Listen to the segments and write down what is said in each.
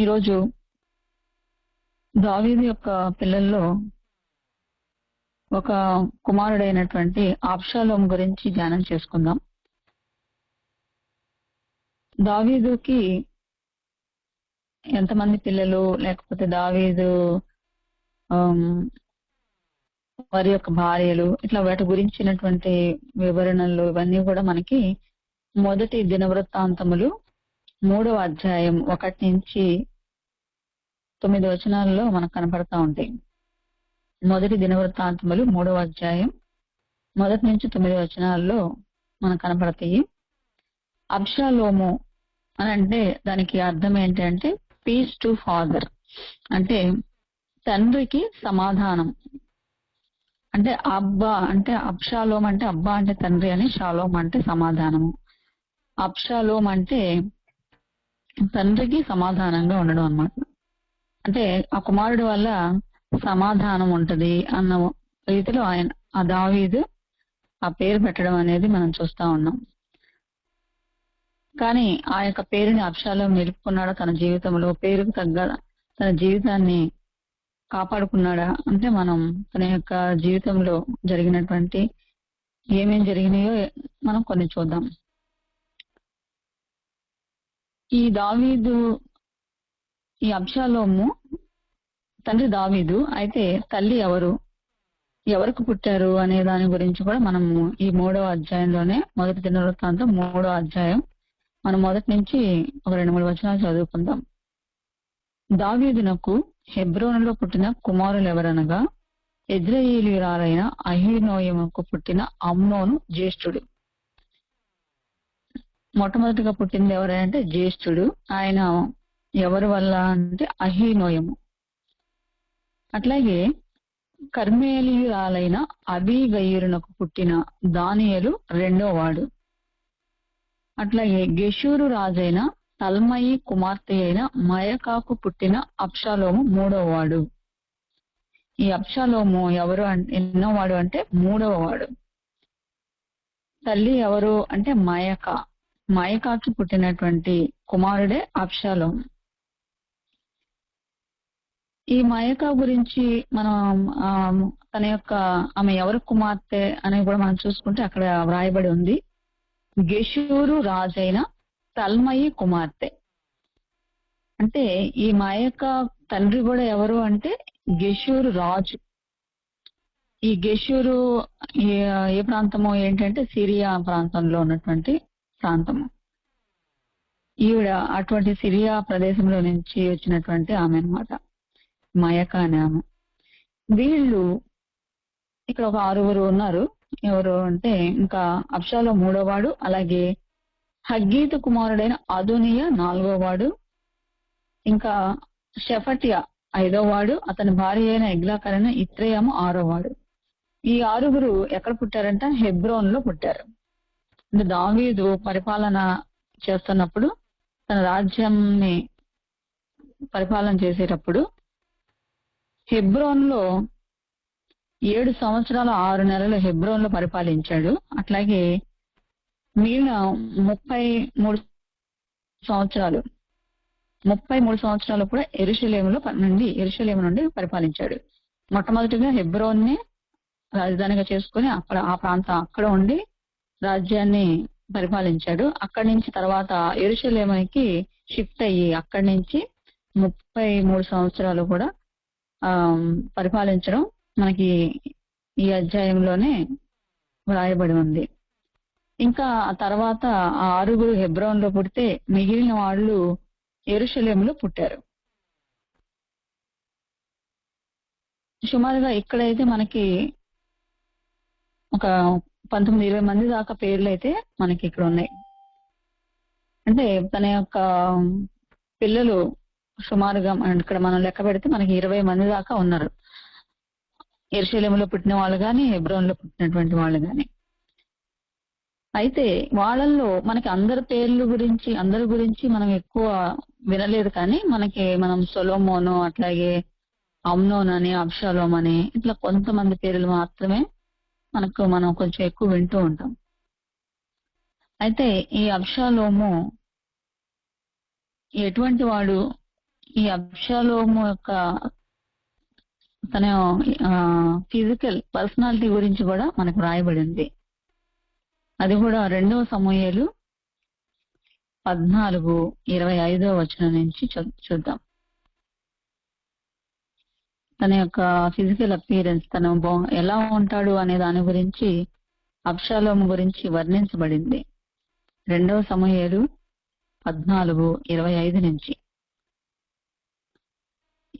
ఈరోజు దావీదు యొక్క పిల్లల్లో ఒక కుమారుడైనటువంటి అబ్షాలోము గురించి ధ్యానం చేసుకుందాం. దావీదుకి ఎంతమంది పిల్లలు, లేకపోతే దావీదు వారి యొక్క భార్యలు, ఇట్లా వాటి గురించినటువంటి వివరణలు ఇవన్నీ కూడా మనకి మొదటి దినవృత్తాంతములు 3వ అధ్యాయం 1 నుంచి 9 వచనాలలో మనకు కనపడతా ఉంటాయి. మొదటి దినవృత్తాంతములు 3వ అధ్యాయం 1 నుంచి 9 వచనాల్లో మనకు కనపడతాయి. అబ్షాలోము అని అంటే దానికి అర్థం ఏంటంటే పీస్ టు ఫాదర్, అంటే తండ్రికి సమాధానం. అంటే అబ్బా అంటే అబ్షాలోం అంటే అబ్బా అంటే తండ్రి అని, షాలోం అంటే సమాధానము. అబ్షాలోం అంటే తండ్రికి సమాధానంగా ఉండడం అన్నమాట. అంటే ఆ కుమారుడు వల్ల సమాధానం ఉంటది అన్న రీతిలో ఆయన ఆ దావీదు ఆ పేరు పెట్టడం అనేది మనం చూస్తా ఉన్నాం. కానీ ఆ యొక్క పేరుని అబ్షాలోం నిలుపుకున్నాడా తన జీవితంలో? పేరుకు తగ్గ తన జీవితాన్ని కాపాడుకున్నాడా అంటే మనం తన యొక్క జీవితంలో జరిగినటువంటి ఏమేం జరిగినాయో మనం కొన్ని చూద్దాం. ఈ దావీదు, ఈ అబ్షాలోము తండ్రి దావీదు, అయితే తల్లి ఎవరికి పుట్టారు అనే దాని గురించి కూడా మనము ఈ 3వ అధ్యాయంలోనే, మొదటి దినవృత్తాంతం 3వ అధ్యాయం మనం మొదటి నుంచి ఒక 2-3 వచనాలు చదువుకుందాం. దావీదునకు హెబ్రోనులో పుట్టిన కుమారులు ఎవరనగా, యెజ్రెయేలీయురాలైన అహీనోయముకు పుట్టిన అమ్నోను జ్యేష్ఠుడు. మొట్టమొదటిగా పుట్టింది ఎవరంటే జ్యేష్ఠుడు. ఆయన ఎవరి వల్ల అంటే అహీనోయము. అట్లాగే కర్మేలీయురాలైన అబీగయీలునకు పుట్టిన దానియేలు 2వ వాడు. అట్లాగే గెషూరు రాజైన తల్మయి కుమార్తె అయిన మయకాకు పుట్టిన అబ్షాలోము 3వ వాడు. ఈ అబ్షాలోము ఎవరు ఎన్నో వాడు అంటే 3వ వాడు. తల్లి ఎవరు అంటే మయకాకి పుట్టినటువంటి కుమారుడే అబ్షాలోము. ఈ మయకా గురించి మనం తన యొక్క ఆమె ఎవరి కుమార్తె అనేది కూడా మనం చూసుకుంటే అక్కడ వ్రాయబడి ఉంది, గెషూరు రాజైన తల్మయి కుమార్తె. అంటే ఈ మయకా తండ్రి కూడా ఎవరు అంటే గెషూరు రాజు. ఈ గెషూరు ఏ ప్రాంతమో ఏంటంటే సిరియా ప్రాంతంలో ఉన్నటువంటి ప్రాంతము. ఈవిడ అటువంటి సిరియా ప్రదేశంలో నుంచి వచ్చినటువంటి ఆమె అన్నమాట, మయకా అనే ఆమె. వీళ్ళు ఇక్కడ ఒక 6 ఉన్నారు. ఎవరు అంటే ఇంకా అబ్షాలోము 3వ వాడు, అలాగే హగ్గీతు కుమారుడైన అదోనియా 4వ వాడు, ఇంకా షెఫట్యా 5వ వాడు, అతని భార్య అయిన ఎగ్లాకరైన ఇత్రేయము 6వ వాడు. ఈ 6 ఎక్కడ పుట్టారంటే హెబ్రోన్లో పుట్టారు. అంటే దావీదు పరిపాలన చేస్తున్నప్పుడు, తన రాజ్యాన్ని పరిపాలన చేసేటప్పుడు హెబ్రోన్లో 7 సంవత్సరాల 6 నెలలు హెబ్రోన్లో పరిపాలించాడు. అట్లాగే మిగిలిన 33 సంవత్సరాలు కూడా యెరూషలేము నుండి పరిపాలించాడు. మొట్టమొదటిగా హెబ్రోన్ని రాజధానిగా చేసుకుని అక్కడ ఉండి రాజ్యాన్ని పరిపాలించాడు. అక్కడి నుంచి తర్వాత యెరూషలేముకి షిఫ్ట్ అయ్యి అక్కడి నుంచి 33 సంవత్సరాలు కూడా పరిపాలించడం మనకి ఈ అధ్యాయంలోనే వ్రాయబడి ఉంది. ఇంకా ఆ తర్వాత ఆ 6 హెబ్రోన్లో పుడితే మిగిలిన వాళ్ళు యెరూషలేములో పుట్టారు. సుమారుగా ఇక్కడైతే మనకి ఒక 19-20 మంది దాకా పేర్లు అయితే మనకి ఇక్కడ ఉన్నాయి. అంటే తన యొక్క పిల్లలు సుమారుగా ఇక్కడ మనం లెక్క పెడితే మనకి 20 మంది దాకా ఉన్నారు, యెరూషలేములో పుట్టిన వాళ్ళు కానీ, హెబ్రోన్లో పుట్టినటువంటి వాళ్ళు కానీ. అయితే వాళ్ళల్లో మనకి అందరి గురించి మనం ఎక్కువ వినలేదు, కానీ మనం సొలొమోను, అట్లాగే అమ్నోన్ అని, అబ్షాలోం అని, ఇట్లా కొంతమంది పేర్లు మాత్రమే మనం కొంచెం ఎక్కువ వింటూ ఉంటాం. అయితే ఈ అబ్షాలోము ఎటువంటి వాడు, ఈ అబ్షాలోము యొక్క తన ఫిజికల్ పర్సనాలిటీ గురించి కూడా మనకు రాయబడింది. అది కూడా 2 సమూయేలు 14:25 నుంచి చూద్దాం. తన యొక్క ఫిజికల్ అపియరెన్స్, తను ఎలా ఉంటాడు అనే దాని గురించి అబ్షాలోము గురించి వర్ణించబడింది. 2 సమూయేలు 14:25 నుంచి.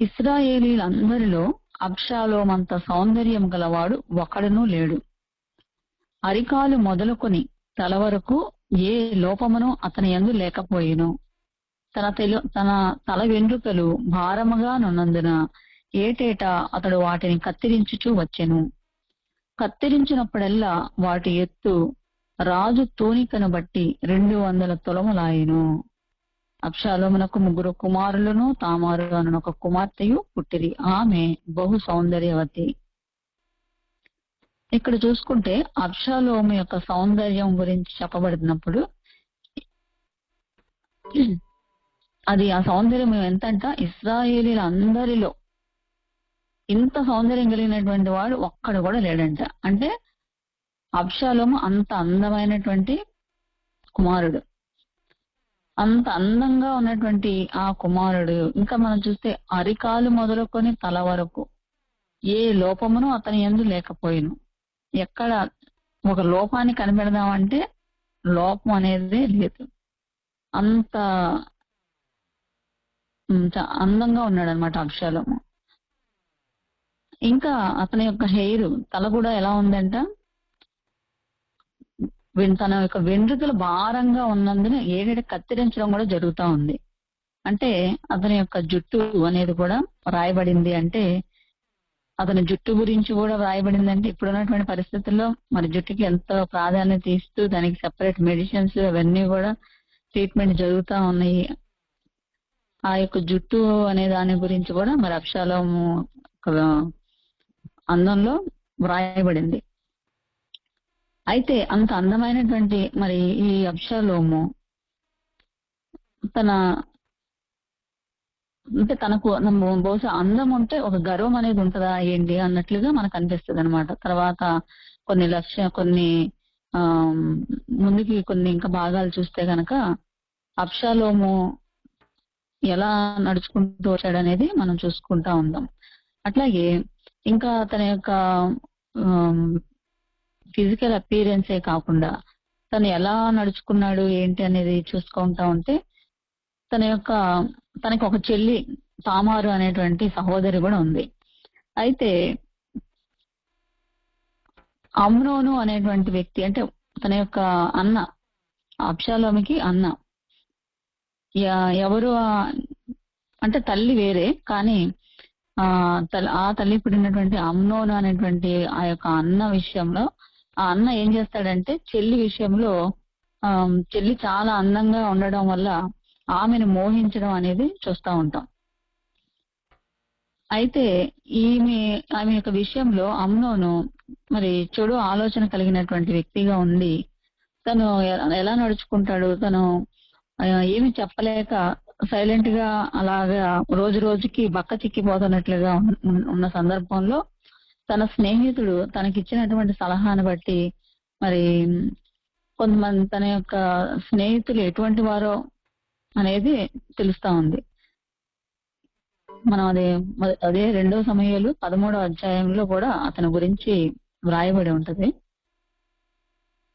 ఇశ్రాయేలీలందరిలో అబ్షాలోమంత సౌందర్యం గలవాడు ఒకడునూ లేడు. అరికాలు మొదలుకొని తల వరకు ఏ లోపమును అతని యందు లేకపోయెను. తన తల వెంట్రుకలు భారముగా నున్నందున ఏటేటా అతడు వాటిని కత్తిరించుచూ వచ్చెను. కత్తిరించినప్పుడల్లా వాటి ఎత్తు రాజు తూనికను బట్టి 200 తులములాయెను. అబ్షాలోమునకు 3 కుమారులను తామారు అను ఒక కుమార్తెయు పుట్టిరి. ఆమె బహు సౌందర్యవతి. ఇక్కడ చూసుకుంటే అబ్షాలోము యొక్క సౌందర్యం గురించి చెప్పబడినప్పుడు అది ఆ సౌందర్యం ఎంతంట, ఇశ్రాయేలీల అందరిలో ఇంత సౌందర్యం కలిగినటువంటి వాడు ఒక్కడు కూడా లేడంట. అంటే అబ్షాలోము అంత అందమైనటువంటి కుమారుడు, అంత అందంగా ఉన్నటువంటి ఆ కుమారుడు. ఇంకా మనం చూస్తే అరికాలు మొదలుకొని తల వరకు ఏ లోపమును అతని యందు లేకపోయిను. ఎక్కడ ఒక లోపాన్ని కనిపెడదామంటే లోపం అనేది లేదు. అంత అందంగా ఉన్నాడు అనమాట అబ్షాలోము. ఇంకా అతని యొక్క హెయిర్, తల కూడా ఎలా ఉందంట, తన యొక్క వెంట్రుకలు భారంగా ఉన్నందున ఏడేడ కత్తిరించడం కూడా జరుగుతూ ఉంది. అంటే అతని యొక్క జుట్టు అనేది కూడా రాయబడింది. అంటే అతని జుట్టు గురించి కూడా రాయబడింది. అంటే ఇప్పుడున్నటువంటి పరిస్థితుల్లో మరి జుట్టుకి ఎంతో ప్రాధాన్యత ఇస్తూ దానికి సెపరేట్ మెడిసిన్స్ అవన్నీ కూడా ట్రీట్మెంట్ జరుగుతూ ఉన్నాయి. ఆ యొక్క జుట్టు అనే దాని గురించి కూడా మరి అబ్షాలోము అందంలో వ్రాయబడింది. అయితే అంత అందమైనటువంటి మరి ఈ అబ్షాలోము తనకు బహుశా అందం ఉంటే ఒక గర్వం అనేది ఉంటుందా ఏంటి అన్నట్లుగా మనకు అనిపిస్తుంది అనమాట. తర్వాత కొన్ని ముందుకి కొన్ని ఇంకా భాగాలు చూస్తే గనక అబ్షాలోము ఎలా నడుచుకుంటూ వచ్చాడు అనేది మనం చూసుకుంటా ఉందాం. అట్లాగే ఇంకా తన యొక్క ఫిజికల్ అపియరెన్సే కాకుండా తను ఎలా నడుచుకున్నాడు ఏంటి అనేది చూసుకుంటా ఉంటే తనకి ఒక చెల్లి తామారు అనేటువంటి సహోదరి కూడా ఉంది. అయితే అమ్నోను అనేటువంటి వ్యక్తి, అంటే తన యొక్క అన్న, అబ్షాలోముకి అన్న, ఎవరు అంటే తల్లి వేరే కానీ ఆ తల్లి పుట్టినటువంటి అమ్నోను అనేటువంటి ఆ యొక్క అన్న విషయంలో ఆ అన్న ఏం చేస్తాడంటే చెల్లి విషయంలో చెల్లి చాలా అందంగా ఉండడం వల్ల ఆమెను మోహించడం అనేది చూస్తూ ఉంటాం. అయితే ఆమె యొక్క విషయంలో అమ్నోను మరి చెడు ఆలోచన కలిగినటువంటి వ్యక్తిగా ఉండి తను ఎలా నడుచుకుంటాడు, తను ఏమి చెప్పలేక సైలెంట్ గా అలాగా రోజు రోజుకి బక్క చిక్కిపోతున్నట్లుగా ఉన్న సందర్భంలో తన స్నేహితుడు తనకిచ్చినటువంటి సలహాను బట్టి మరి కొంతమంది తన యొక్క స్నేహితులు ఎటువంటి వారో అనేది తెలుస్తా ఉంది. మనం అదే 2 సమూయేలు 13వ అధ్యాయంలో కూడా అతని గురించి వ్రాయబడి ఉంటది.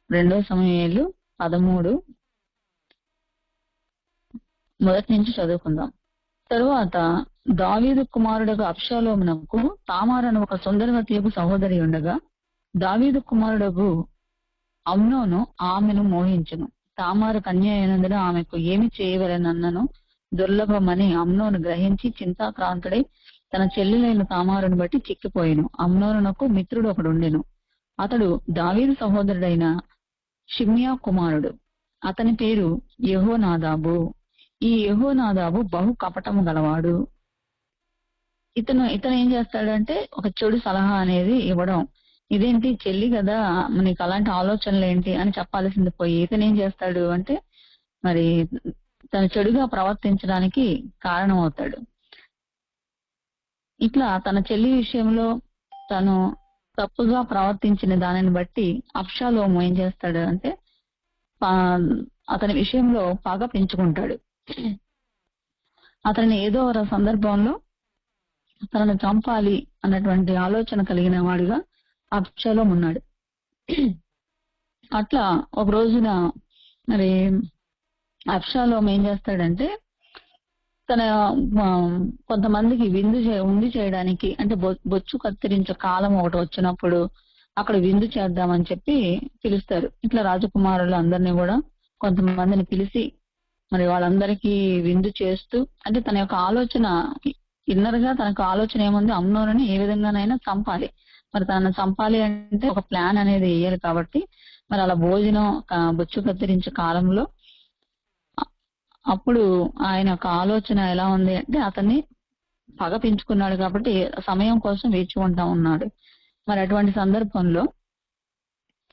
2 సమూయేలు 13 మొదటి నుంచి చదువుకుందాం. తరువాత దావీదు కుమారుడుగా అబ్షాలోమునకు తామారు అను ఒక సుందరవతియగు సహోదరి ఉండగా దావీదు కుమారుడుగు అమ్నోను ఆమెను మోహించును. తామారు కన్య అయినందున ఆమెకు ఏమి చేయవలెనన్నను దుర్లభమని అమ్నోను గ్రహించి చింతాక్రాంతుడై తన చెల్లెలైన తామారును బట్టి చిక్కిపోయెను. అమ్నోనునకు మిత్రుడు ఒకడుండెను. అతడు దావీదు సహోదరుడైన షిమ్యా కుమారుడు. అతని పేరు యెహోనాదాబు. ఈ యెహోనాదాబు బహు కపటము గలవాడు. ఇతను ఏం చేస్తాడంటే ఒక చెడు సలహా అనేది ఇవ్వడం. ఇదేంటి చెల్లి కదా, నీకు అలాంటి ఆలోచనలు ఏంటి అని చెప్పాల్సింది పోయి ఇతను ఏం చేస్తాడు అంటే మరి తను చెడుగా ప్రవర్తించడానికి కారణమవుతాడు. ఇట్లా తన చెల్లి విషయంలో తను తప్పుగా ప్రవర్తించిన దానిని బట్టి అబ్షాలోము ఏం చేస్తాడు అంటే అతని విషయంలో పగ పెంచుకుంటాడు. అతని ఏదో ఒక సందర్భంలో తనను చంపాలి అన్నటువంటి ఆలోచన కలిగిన వాడిగా అబ్షాలోము ఉన్నాడు. అట్లా ఒక రోజున మరి అబ్షాలోము ఏం చేస్తాడంటే తన కొంతమందికి ఉండి చేయడానికి అంటే బొచ్చు కత్తిరించే కాలం ఒకటి వచ్చినప్పుడు అక్కడ విందు చేద్దామని చెప్పి పిలుస్తారు. ఇట్లా రాజకుమారులు అందరినీ కూడా కొంతమందిని పిలిచి మరి వాళ్ళందరికీ విందు చేస్తూ అంటే తన యొక్క ఆలోచన ఇన్నర్ గా తనకు ఆలోచన ఏముంది, అమ్నోనుని ఏ విధంగానైనా చంపాలి. మరి తనను చంపాలి అంటే ఒక ప్లాన్ అనేది వేయాలి కాబట్టి మరి అలా భోజనం బొచ్చు కత్తిరించే కాలంలో అప్పుడు ఆయన యొక్క ఆలోచన ఎలా ఉంది అంటే అతన్ని పగ పెంచుకున్నాడు కాబట్టి సమయం కోసం వేచి ఉంటా ఉన్నాడు. మరి అటువంటి సందర్భంలో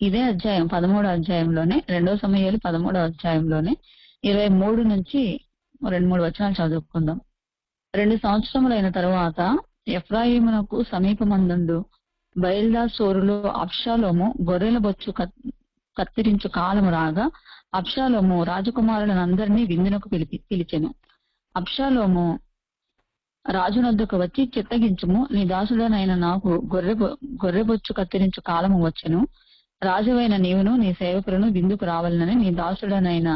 ఇదే అధ్యాయం 13వ అధ్యాయంలోనే 2 సమూయేలు 13వ అధ్యాయంలోనే 23 నుంచి 2-3 వచనాలు చదువుకుందాం. 2 సంవత్సరములైన తరువాత ఎఫ్రాయిమునకు సమీపమందుండు బయల్దా సోరులో అబ్షాలోము గొర్రెల బొచ్చు కత్తిరించు కాలము రాగా అబ్షాలోము రాజకుమారులందరినీ విందునకు పిలిచెను. అబ్షాలోము రాజునొద్దకు వచ్చి చిత్తగించుము, నీ దాసుడనైన నాకు గొర్రెబొచ్చు కత్తిరించు కాలము వచ్చెను. రాజువైన నీవును నీ సేవకులను విందుకు రావాలని నీ దాసుడనైన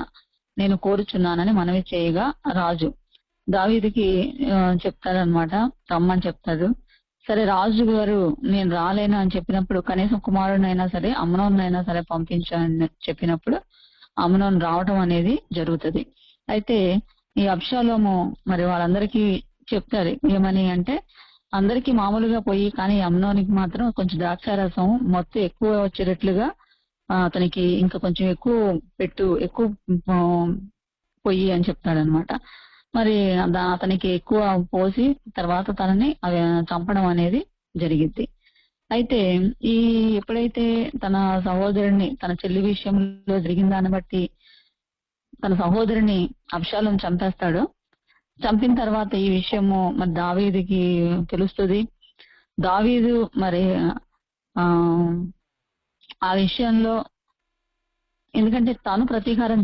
నేను కోరుచున్నానని మనవి చేయగా రాజు దావీదుకి చెప్తాడనమాట, రమ్మని చెప్తాడు. సరే రాజు గారు నేను రాలేను అని చెప్పినప్పుడు కనీసం కుమారుడినైనా సరే అమ్నోన్నైనా సరే పంపించాలని చెప్పినప్పుడు అమ్నోన్ రావటం అనేది జరుగుతుంది. అయితే ఈ అబ్షాలోము మరి వాళ్ళందరికీ చెప్తారు ఏమని అంటే అందరికీ మామూలుగా పోయి కానీ అమ్నోనికి మాత్రం కొంచెం ద్రాక్షారసం మొత్తం ఎక్కువ వచ్చేటట్లుగా అతనికి ఇంకా కొంచెం ఎక్కువ పొయ్యి అని చెప్తాడనమాట. మరి అతనికి ఎక్కువ పోసి తర్వాత తనని చంపడం అనేది జరిగింది. అయితే ఎప్పుడైతే తన సహోదరుని తన చెల్లి విషయంలో జరిగిన దాన్ని బట్టి తన సహోదరుని అబ్షాలోము చంపేస్తాడు. చంపిన తర్వాత ఈ విషయము మరి దావీదుకి తెలుస్తుంది. దావీదు మరి ఆ విషయంలో ఎందుకంటే తాను ప్రతీకారం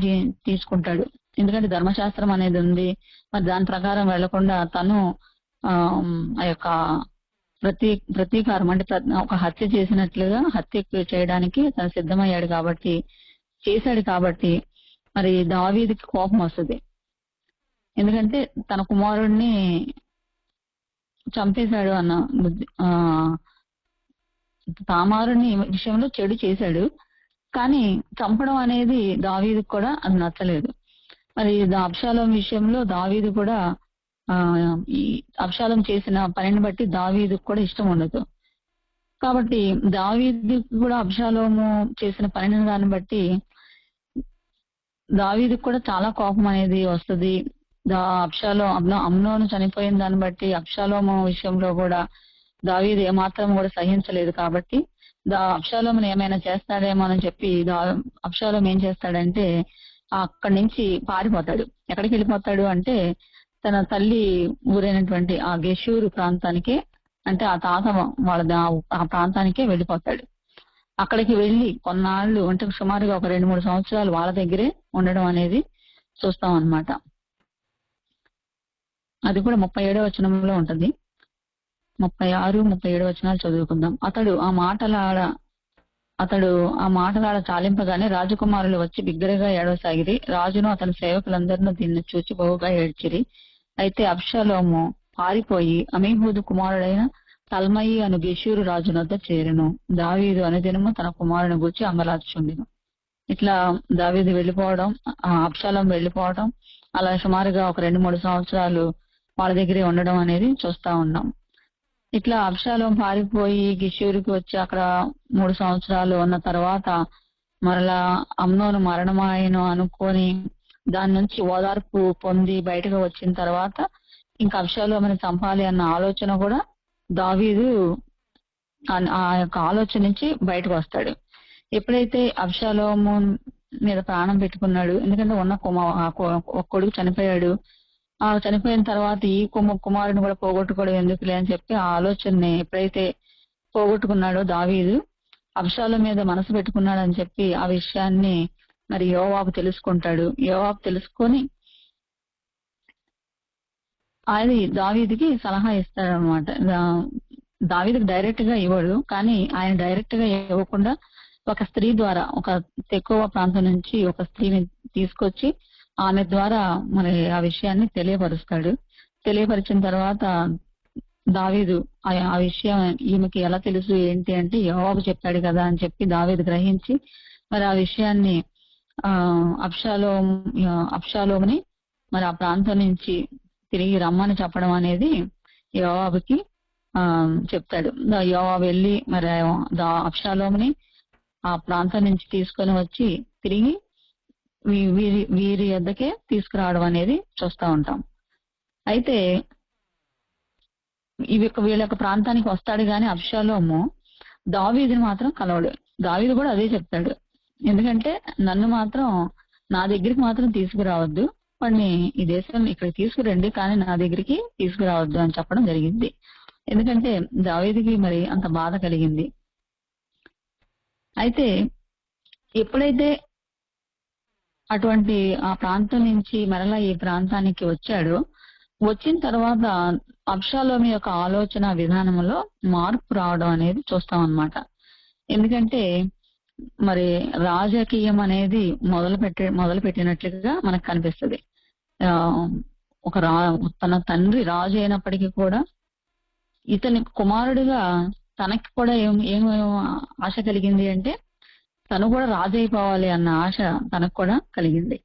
తీసుకుంటాడు. ఎందుకంటే ధర్మశాస్త్రం అనేది ఉంది. మరి దాని ప్రకారం వెళ్లకుండా తను ఆ యొక్క ప్రతీకారం అంటే ఒక హత్య చేసినట్లుగా హత్య చేయడానికి తను సిద్ధమయ్యాడు చేశాడు కాబట్టి మరి దావీదుకి కోపం వస్తుంది. ఎందుకంటే తన కుమారుడిని చంపేశాడు అన్న తామారుని విషయంలో చెడు చేశాడు, కానీ చంపడం అనేది దావీదుకు కూడా అది నచ్చలేదు. మరి అబ్షాలోము విషయంలో దావీదు కూడా ఈ అబ్షాలోము చేసిన పనిని బట్టి దావీదుకు కూడా ఇష్టం ఉండదు. కాబట్టి దావీదుకు కూడా అబ్షాలోము చేసిన పనిని దాన్ని బట్టి దావీదుకు కూడా చాలా కోపం అనేది వస్తుంది. అమ్నోను చనిపోయిన దాన్ని బట్టి అబ్షాలోము విషయంలో కూడా దావీదు ఏమాత్రం కూడా సహించలేదు. కాబట్టి అబ్షాలోమును ఏమైనా చేస్తాడేమో అని చెప్పి అబ్షాలోము ఏం చేస్తాడంటే అక్కడి నుంచి పారిపోతాడు. ఎక్కడికి వెళ్ళిపోతాడు అంటే తన తల్లి ఊరైనటువంటి ఆ గెషూరు ప్రాంతానికే అంటే ఆ తాత ఆ ప్రాంతానికే వెళ్ళిపోతాడు. అక్కడికి వెళ్లి కొన్నాళ్ళు అంటే సుమారుగా ఒక 2-3 సంవత్సరాలు వాళ్ళ దగ్గరే ఉండడం అనేది చూస్తాం అన్నమాట. అది కూడా 37వ వచనంలో ఉంటుంది. 36-37 వచనాలు చదువుకుందాం. అతడు ఆ మాటలాడ చాలింపగానే రాజకుమారులు వచ్చి బిగ్గరగా ఏడవసాగిరి. రాజును అతని సేవకులందరినూ దీన్ని చూచి బహుగా ఏడ్చిరి. అయితే అబ్షాలోము పారిపోయి అమీహూదు కుమారుడైన తల్మయి అను గెషూరు రాజునొద్ద చేరెను. దావీదు అనుదినము తన కుమారుని గూర్చి అంగలార్చుండెను. ఇట్లా దావీదు వెళ్ళిపోవడం, అబ్షాలోము వెళ్ళిపోవడం, అలా సుమారుగా ఒక 2-3 సంవత్సరాలు వాళ్ళ దగ్గరే ఉండడం అనేది చూస్తా ఉన్నాం. ఇట్లా అబ్షాలోము పారిపోయి గెషూరుకి వచ్చి అక్కడ 3 సంవత్సరాలు ఉన్న తర్వాత మరలా అమ్నోను మరణమాయను అనుకొని దాని నుంచి ఓదార్పు పొంది బయటకు వచ్చిన తర్వాత ఇంకా అబ్షాలోముని చంపాలి అన్న ఆలోచన కూడా దావీదు ఆ యొక్క ఆలోచన నుంచి బయటకు వస్తాడు. ఎప్పుడైతే అబ్షాలోము మీద ప్రాణం పెట్టుకున్నాడు. ఎందుకంటే ఉన్న ఒక కొడుకు చనిపోయాడు. ఆ చనిపోయిన తర్వాత ఈ కుమారుని కూడా పోగొట్టుకోవడం ఎందుకులే అని చెప్పి ఆ ఆలోచనని ఎప్పుడైతే పోగొట్టుకున్నాడో దావీదు, అబ్షాలోము మీద మనసు పెట్టుకున్నాడు అని చెప్పి ఆ విషయాన్ని మరి యోవాబు తెలుసుకుంటాడు. యోవాబు తెలుసుకొని ఆయన దావీదుకి సలహా ఇస్తాడు అనమాట. దావీదుకి డైరెక్ట్ గా ఇవ్వడు, కానీ ఆయన డైరెక్ట్ గా ఇవ్వకుండా ఒక స్త్రీ ద్వారా, ఒక తెకోవ ప్రాంతం నుంచి ఒక స్త్రీని తీసుకొచ్చి ఆమె ద్వారా మరి ఆ విషయాన్ని తెలియపరుస్తాడు. తెలియపరిచిన తర్వాత దావీదు ఆ విషయం ఈమెకి ఎలా తెలుసు ఏంటి అంటే యోవాబు చెప్పాడు కదా అని చెప్పి దావీదు గ్రహించి మరి ఆ విషయాన్ని అబ్షాలోముని మరి ఆ ప్రాంతం నుంచి తిరిగి రమ్మని చెప్పడం అనేది యోవాబుకి చెప్తాడు. యోవాబు వెళ్ళి మరి అబ్షాలోముని ఆ ప్రాంతం నుంచి తీసుకొని వచ్చి తిరిగి వీరి వద్దకే తీసుకురావడం అనేది చూస్తూ ఉంటాం. అయితే వీళ్ళ యొక్క ప్రాంతానికి వస్తాడు గాని అబ్షాలోము దావీదుని మాత్రం కలవడు. దావీదు కూడా అదే చెప్తాడు, ఎందుకంటే నన్ను మాత్రం నా దగ్గరికి మాత్రం తీసుకురావద్దు, వాడిని ఈ దేశం ఇక్కడ తీసుకురండి, కానీ నా దగ్గరికి తీసుకురావద్దు అని చెప్పడం జరిగింది. ఎందుకంటే దావీదుకి మరి అంత బాధ కలిగింది. అయితే ఎప్పుడైతే అటువంటి ఆ ప్రాంతం నుంచి మరలా ఈ ప్రాంతానికి వచ్చాడో, వచ్చిన తర్వాత అబ్షాలోము యొక్క ఆలోచన విధానంలో మార్పు రావడం అనేది చూస్తాం అన్నమాట. ఎందుకంటే మరి రాజకీయం అనేది మొదలు పెట్టినట్లుగా మనకు కనిపిస్తుంది. తన తండ్రి రాజు అయినప్పటికీ కూడా ఇతని కుమారుడిగా తనకి కూడా ఏం ఆశ కలిగింది అంటే తను కూడా రాజు అయిపోవాలి అన్న ఆశ తనకు కూడా కలిగింది.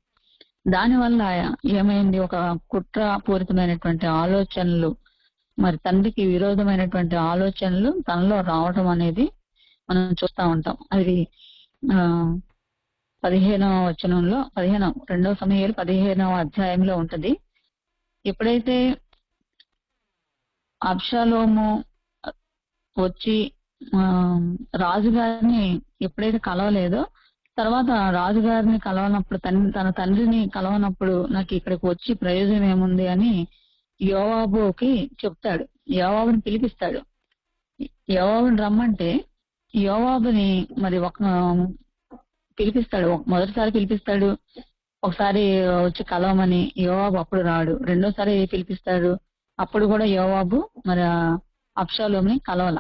దానివల్ల ఏమైంది, ఒక కుట్రపూరితమైనటువంటి ఆలోచనలు, మరి తండ్రికి విరోధమైనటువంటి ఆలోచనలు తనలో రావటం అనేది మనం చూస్తూ ఉంటాం. అది 15వ వచనంలో 2 సమూయేలు 15వ అధ్యాయంలో ఉంటది. ఎప్పుడైతే అబ్షాలోము వచ్చి రాజుగారిని ఎప్పుడైతే కలవలేదో, తర్వాత రాజుగారిని కలవనప్పుడు తన తండ్రిని కలవనప్పుడు నాకు ఇక్కడికి వచ్చి ప్రయోజనం ఏముంది అని యోవాబుకి చెప్తాడు. యోవాబుని పిలిపిస్తాడు. యోవాబుని రమ్మంటే యోవాబుని మరి పిలిపిస్తాడు. మొదటిసారి పిలిపిస్తాడు, ఒకసారి వచ్చి కలవమని. యోవాబు అప్పుడు రాడు. రెండోసారి పిలిపిస్తాడు, అప్పుడు కూడా యోవాబు మరి అబ్షాలోముని కలవల.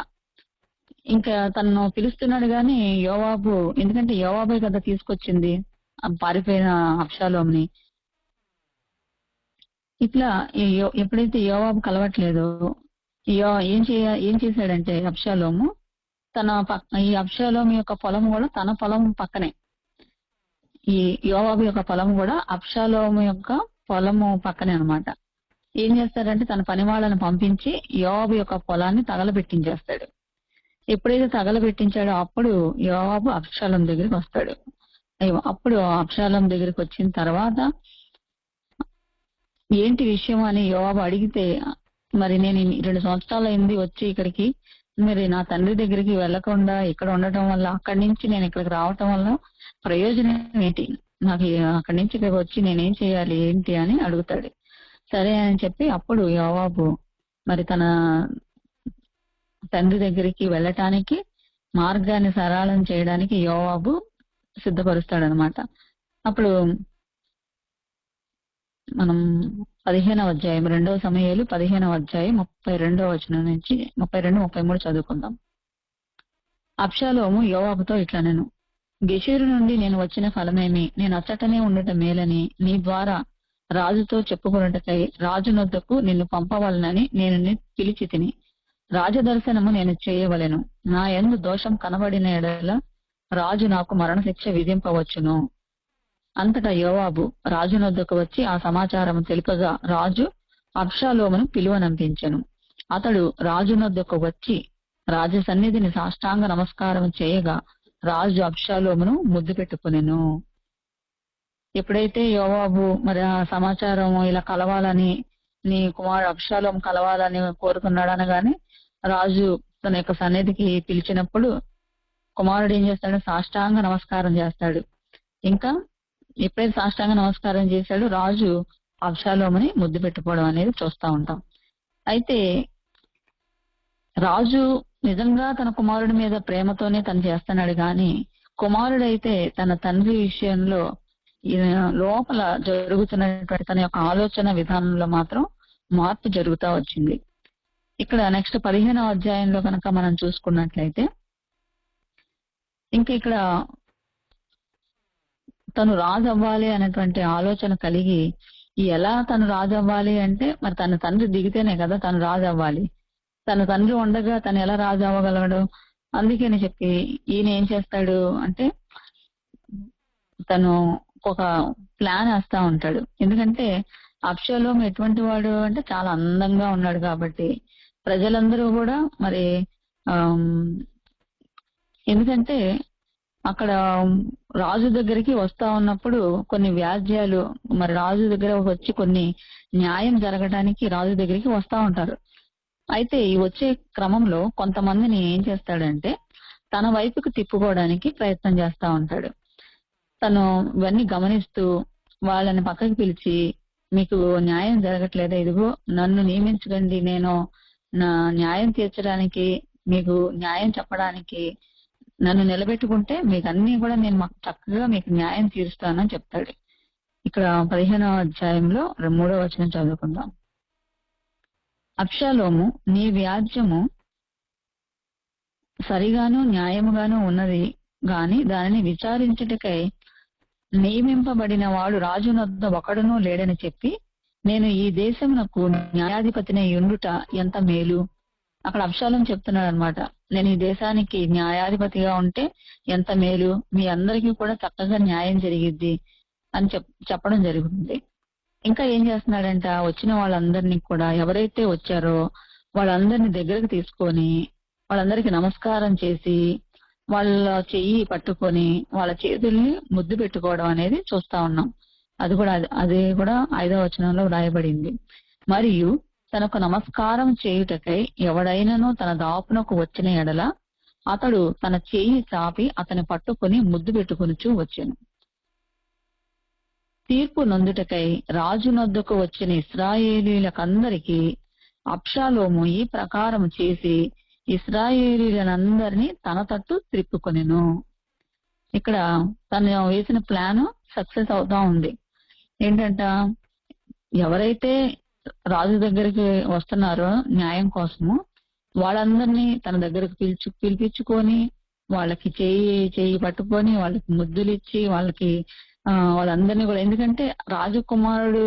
ఇంకా తను పిలుస్తున్నాడు గాని యోవాబు, ఎందుకంటే యోవాబే కదా తీసుకొచ్చింది పారిపోయిన అబ్షాలోముని. ఇట్లా ఎప్పుడైతే యోవాబు కలవట్లేదో ఏం చేశాడంటే అబ్షాలోము ఈ అబ్షాలోము యొక్క పొలం కూడా తన పొలం పక్కనే, ఈ యోవాబు యొక్క పొలం కూడా అబ్షాలోము యొక్క పొలము పక్కనే అన్నమాట. ఏం చేస్తాడంటే తన పని వాళ్ళని పంపించి యోవాబు యొక్క పొలాన్ని తగలబెట్టించేస్తాడు. ఎప్పుడైతే తగలబెట్టించాడో అప్పుడు యోవాబు అబ్షాలోము దగ్గరికి వస్తాడు. అప్పుడు అబ్షాలోము దగ్గరికి వచ్చిన తర్వాత ఏంటి విషయం అని యోవాబు అడిగితే, మరి నేను 2 సంవత్సరాలు అయింది వచ్చి ఇక్కడికి, మరి నా తండ్రి దగ్గరికి వెళ్లకుండా ఇక్కడ ఉండటం వల్ల, అక్కడి నుంచి నేను ఇక్కడికి రావటం వల్ల ప్రయోజనం ఏంటి, నాకు అక్కడి నుంచి ఇక్కడికి వచ్చి నేనేం చేయాలి ఏంటి అని అడుగుతాడు. సరే అని చెప్పి అప్పుడు యోవాబు మరి తన తండ్రి దగ్గరికి వెళ్ళటానికి మార్గాన్ని సరళం చేయడానికి యోవాబు సిద్ధపరుస్తాడనమాట. అప్పుడు మనం 15వ అధ్యాయం 2 సమూయేలు 15వ అధ్యాయం 32వ వచనం నుంచి 32-33 చదువుకుందాం. అబ్షాలోము యోవాబుతో ఇట్లా, నేను గెషూరు నుండి నేను వచ్చిన ఫలమేమి, నేను అచ్చటనే ఉండటం మేలని నీ ద్వారా రాజుతో చెప్పుకున్నటకై రాజునొద్దకు నిన్ను పంపవలనని నేను పిలిచి తిని, రాజదర్శనము నేను చేయవలెను, నా యందు దోషం కనబడిన ఎడల రాజు నాకు మరణశిక్ష విధింపవచ్చును. అంతటా యోవాబు రాజునొద్దకు వచ్చి ఆ సమాచారం తెలుపగా రాజు అబ్షాలోమును పిలువనంపించెను. అతడు రాజునొద్దకు వచ్చి రాజ సన్నిధిని సాష్టాంగ నమస్కారం చేయగా రాజు అబ్షాలోమును ముద్దు పెట్టుకునెను. ఎప్పుడైతే యోవాబు మరి ఆ సమాచారం ఇలా కలవాలని, నీ కుమారుడు అబ్షాలోము కలవాలని కోరుకున్నాడు అనగానే రాజు తన యొక్క సన్నిధికి పిలిచినప్పుడు కుమారుడు ఏం చేస్తాడు, సాష్టాంగ నమస్కారం చేస్తాడు. ఇంకా ఎప్పుడైతే సాష్టాంగ నమస్కారం చేశాడో రాజు అబ్షాలోముని ముద్దు పెట్టుకోవడం అనేది చూస్తా ఉంటాం. అయితే రాజు నిజంగా తన కుమారుడి మీద ప్రేమతోనే తను చేస్తున్నాడు కానీ కుమారుడైతే తన తండ్రి విషయంలో లోపల జరుగుతున్నటువంటి తన యొక్క ఆలోచన విధానంలో మాత్రం మార్పు జరుగుతా వచ్చింది. ఇక్కడ నెక్స్ట్ 15వ అధ్యాయంలో కనుక మనం చూసుకున్నట్లయితే ఇంకా ఇక్కడ తను రాజు అవ్వాలి అనేటువంటి ఆలోచన కలిగి ఎలా తను రాజు అవ్వాలి అంటే మరి తన తండ్రి దిగితేనే కదా తను రాజు అవ్వాలి. తన తండ్రి ఉండగా తను ఎలా రాజు అవ్వగలడు? అందుకని చెప్పి ఈయన ఏం చేస్తాడు అంటే తను ఒక ప్లాన్ వేస్తా ఉంటాడు. ఎందుకంటే అబ్షాలోము ఎటువంటి వాడు అంటే చాలా అందంగా ఉన్నాడు కాబట్టి ప్రజలందరూ కూడా మరి ఎందుకంటే అక్కడ రాజు దగ్గరికి వస్తా ఉన్నప్పుడు కొన్ని వ్యాజ్యాలు మరి రాజు దగ్గర వచ్చి కొన్ని న్యాయం జరగడానికి రాజు దగ్గరికి వస్తా ఉంటారు. అయితే ఈ వచ్చే క్రమంలో కొంతమందిని ఏం చేస్తాడంటే తన వైపుకు తిప్పుకోవడానికి ప్రయత్నం చేస్తా ఉంటాడు. తను ఇవన్నీ గమనిస్తూ వాళ్ళని పక్కకి పిలిచి మీకు న్యాయం జరగట్లేదా, ఇదిగో నన్ను నియమించకండి, నేను నా న్యాయం తీర్చడానికి మీకు న్యాయం చెప్పడానికి నన్ను నిలబెట్టుకుంటే మీకు అన్ని కూడా నేను చక్కగా మీకు న్యాయం తీరుస్తానని చెప్తాడు. ఇక్కడ 15వ అధ్యాయంలో 3వ వచనం చదువుకుందాం. అబ్షాలోము నీ వ్యాజ్యము సరిగాను న్యాయముగాను ఉన్నది గాని దానిని విచారించుటకై నియమింపబడిన వాడు రాజునొద్ద ఒకడునూ లేడని చెప్పి నేను ఈ దేశమునకు న్యాయాధిపతిని ఉండుట ఎంత మేలు. అక్కడ అబ్షాలోం చెప్తున్నాడు అనమాట, నేను ఈ దేశానికి న్యాయాధిపతిగా ఉంటే ఎంత మేలు, మీ అందరికీ కూడా చక్కగా న్యాయం జరిగిద్ది అని చెప్పడం జరుగుతుంది. ఇంకా ఏం చేస్తున్నాడంట, వచ్చిన వాళ్ళందరినీ కూడా ఎవరైతే వచ్చారో వాళ్ళందరినీ దగ్గరకు తీసుకొని వాళ్ళందరికీ నమస్కారం చేసి వాళ్ళ చెయ్యి పట్టుకొని వాళ్ళ చేతుల్ని ముద్దు పెట్టుకోవడం అనేది చూస్తా ఉన్నాం. అది కూడా 5వ వచనంలో వ్రాయబడింది. మరియు తనకు నమస్కారం చేయుటకై ఎవడైనను తన దాపునకు వచ్చిన ఎడల అతడు తన చేయి చాపి అతని పట్టుకొని ముద్దు పెట్టుకొనుచూ వచ్చెను. తీర్పు నొందుటకై రాజునొద్దకు వచ్చిన ఇశ్రాయేలీలకందరికీ అబ్షాలోము ఈ ప్రకారం చేసి ఇశ్రాయేలీలందరినీ తన తట్టు త్రిప్పుకొనెను. ఇక్కడ తను వేసిన ప్లాన్ సక్సెస్ అవుతా ఉంది. ఏంటంట, ఎవరైతే రాజు దగ్గరికి వస్తున్నారో న్యాయం కోసము వాళ్ళందరినీ తన దగ్గరకు పిలిపించుకొని వాళ్ళకి చేయి పట్టుకొని వాళ్ళకి ముద్దులు ఇచ్చి వాళ్ళందరినీ కూడా, ఎందుకంటే రాజకుమారుడు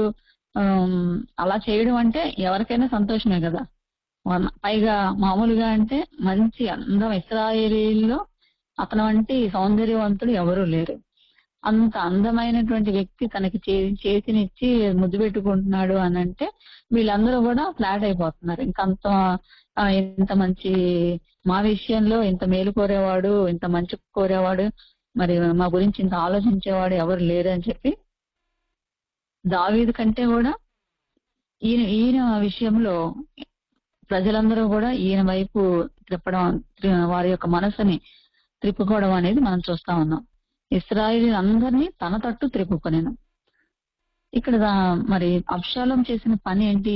అలా చేయడం అంటే ఎవరికైనా సంతోషమే కదా. పైగా మామూలుగా అంటే మంచి అందం, ఇశ్రాయేలీల్లో అతను వంటి సౌందర్యవంతుడు ఎవరూ లేరు. అంత అందమైనటువంటి వ్యక్తి తనకి చేతినిచ్చి ముద్దు పెట్టుకుంటున్నాడు అని అంటే వీళ్ళందరూ కూడా ఫ్లాట్ అయిపోతున్నారు. ఇంత మంచి మా విషయంలో ఇంత మేలు కోరేవాడు, ఇంత మంచి కోరేవాడు, మరి మా గురించి ఇంత ఆలోచించేవాడు ఎవరు లేరు అని చెప్పి దావీదు కంటే కూడా ఈయన విషయంలో ప్రజలందరూ కూడా ఈయన వైపు తిప్పడం, వారి యొక్క మనసుని త్రిప్పుకోవడం అనేది మనం చూస్తా ఉన్నాం. ఇశ్రాయేలీలందరినీ తన తట్టు త్రిప్పుకొనెను. ఇక్కడ మరి అబ్షాలోం చేసిన పని ఏంటి,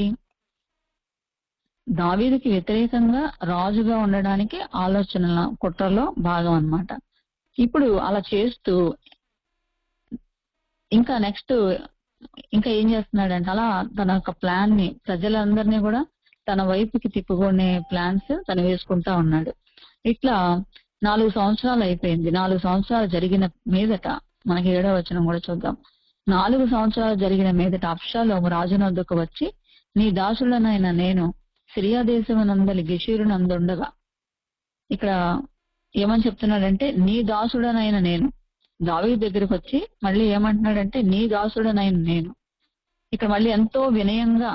దావీదుకి వ్యతిరేకంగా రాజుగా ఉండడానికి ఆలోచనల కుట్రలో భాగం అన్నమాట. ఇప్పుడు అలా చేస్తూ ఇంకా నెక్స్ట్ ఏం చేస్తున్నాడంటే అలా తన యొక్క ప్లాన్ ని ప్రజలందరినీ కూడా తన వైపుకి తిప్పుకునే ప్లాన్స్ తను వేసుకుంటా ఉన్నాడు. ఇట్లా 4 సంవత్సరాలు అయిపోయింది. 4 సంవత్సరాలు జరిగిన మీదట మనకి 7వ వచనం కూడా చూద్దాం. 4 సంవత్సరాలు జరిగిన మీదట అబ్షాలోము రాజునొద్దకు వచ్చి నీ దాసుడనైన నేను సిరియా దేశమునందలి గెషూరునందుండగా, ఇక్కడ ఏమని చెప్తున్నాడంటే నీ దాసుడనైన నేను, దావీదు దగ్గరికి వచ్చి మళ్ళీ ఏమంటున్నాడంటే నీ దాసుడనైన నేను. ఇక్కడ మళ్ళీ ఎంతో వినయంగా,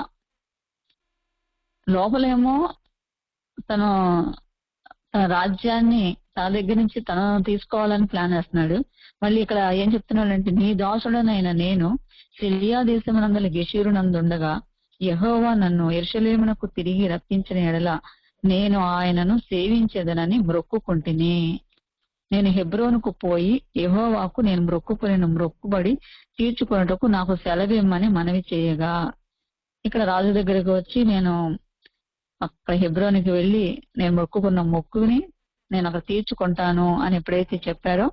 లోపలేమో తన రాజ్యాన్ని తన దగ్గర నుంచి తను తీసుకోవాలని ప్లాన్ వేస్తున్నాడు. మళ్ళీ ఇక్కడ ఏం చెప్తున్నాడంటే నీ దాసుడనైన నేను సిరియా దేశమునందలి గెషూరునందుండగా యెహోవా నన్ను యెరూషలేమునకు తిరిగి రప్పించిన ఎడల నేను ఆయనను సేవించెదనని మొక్కుకొంటిని. నేను హెబ్రోనుకు పోయి యెహోవాకు నేను మొక్కుబడి తీర్చుకొనుటకు నాకు సెలవిమ్మని మనవి చేయగా, ఇక్కడ రాజు దగ్గరకు వచ్చి నేను అక్కడ హెబ్రోనికి వెళ్లి నేను మొక్కుకున్న మొక్కుని నేను అక్కడ తీర్చుకుంటాను అని ఎప్పుడైతే చెప్పారో,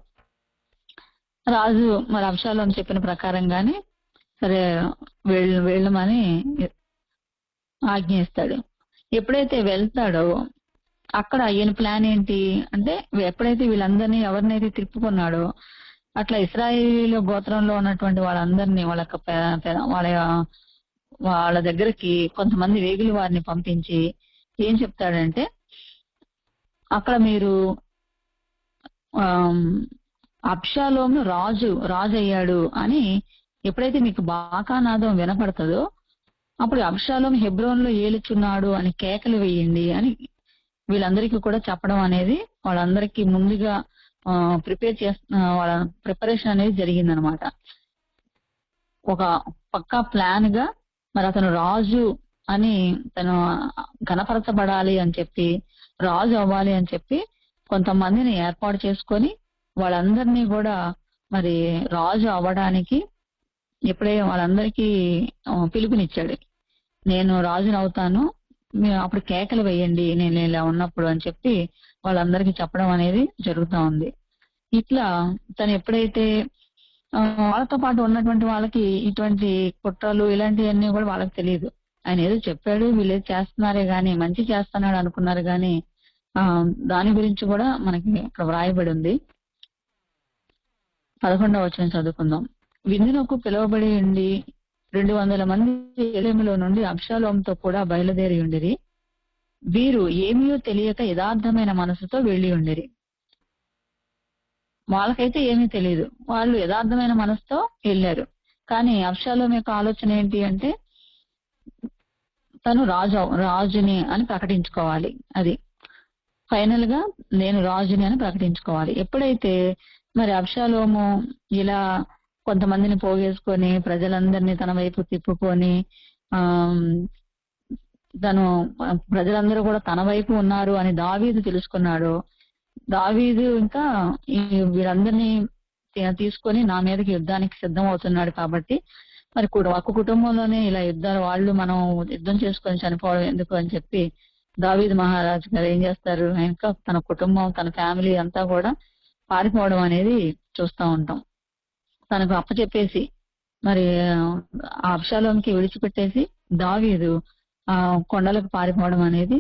రాజు మరి అబ్షాలోము చెప్పిన ప్రకారంగానే సరే వెళ్ళమని ఆజ్ఞయిస్తాడు. ఎప్పుడైతే వెళ్తాడో అక్కడ ఈయన ప్లాన్ ఏంటి అంటే, ఎప్పుడైతే వీళ్ళందరినీ ఎవరినైతే తిప్పుకున్నాడో అట్లా ఇశ్రాయేలు గోత్రంలో ఉన్నటువంటి వాళ్ళందరినీ వాళ్ళ దగ్గరికి కొంతమంది వేగుల వారిని పంపించి ఏం చెప్తాడంటే, అక్కడ మీరు అబ్షాలోము రాజు అయ్యాడు అని ఎప్పుడైతే మీకు బాకానాదం వినపడుతుందో అప్పుడు అబ్షాలోము హెబ్రోన్లో ఏలుచున్నాడు అని కేకలు వేయండి అని వీళ్ళందరికీ కూడా చెప్పడం అనేది వాళ్ళందరికీ ముందుగా వాళ్ళ ప్రిపరేషన్ అనేది జరిగిందనమాట. ఒక పక్కా ప్లాన్ గా మరి అతను రాజు అని తను ఘనపరచబడాలి అని చెప్పి, రాజు అవ్వాలి అని చెప్పి కొంతమందిని ఏర్పాటు చేసుకొని వాళ్ళందరినీ కూడా మరి రాజు అవ్వడానికి ఎప్పుడైతే వాళ్ళందరికీ పిలుపునిచ్చాడు. నేను రాజుని అవుతాను, అప్పుడు కేకలు వేయండి నేను ఇలా ఉన్నప్పుడు అని చెప్పి వాళ్ళందరికీ చెప్పడం అనేది జరుగుతూ ఉంది. ఇట్లా తను ఎప్పుడైతే వాళ్ళతో పాటు ఉన్నటువంటి వాళ్ళకి ఇటువంటి కుట్రలు ఇలాంటివన్నీ కూడా వాళ్ళకి తెలియదు. ఆయన ఏదో చెప్పాడు, వీళ్ళు చేస్తున్నారే గాని మంచి చేస్తున్నాడు అనుకున్నారు గాని దాని గురించి కూడా మనకి ఇక్కడ వ్రాయబడి ఉంది. 11వ వచనం చదువుకుందాం. విందునకు పిలువబడి ఉండి 200 మంది యెరూషలేములో నుండి అబ్షాలోముతో కూడా బయలుదేరి ఉండిరి. వీరు ఏమీయో తెలియక యథార్థమైన మనసుతో వెళ్లి ఉండిరి. వాళ్ళకైతే ఏమీ తెలియదు, వాళ్ళు యథార్థమైన మనసుతో వెళ్ళారు. కానీ అబ్షాలోము యొక్క ఆలోచన ఏంటి అంటే, తను రాజుని అని ప్రకటించుకోవాలి. అది ఫైనల్ గా నేను రాజుని అని ప్రకటించుకోవాలి. ఎప్పుడైతే మరి అబ్షాలోము ఇలా కొంతమందిని పోగేసుకొని ప్రజలందరినీ తన వైపు తిప్పుకొని తను ప్రజలందరూ కూడా తన వైపు ఉన్నారు అని దావీదు తెలుసుకున్నాడు. దావీదు ఇంకా వీరందరినీ తీసుకొని నా మీదకి యుద్ధానికి సిద్ధం అవుతున్నాడు కాబట్టి మరి ఒక కుటుంబంలోనే ఇలా వాళ్ళు మనం యుద్ధం చేసుకొని చనిపోవడం ఎందుకు అని చెప్పి దావీదు మహారాజు గారు ఏం చేస్తారు, ఇంకా తన కుటుంబం తన ఫ్యామిలీ అంతా కూడా పారిపోవడం అనేది చూస్తూ ఉంటాం. తనకు అప్పచెప్పేసి మరి ఆ అబ్షాలోముకి విడిచిపెట్టేసి దావీదు కొండలకు పారిపోవడం అనేది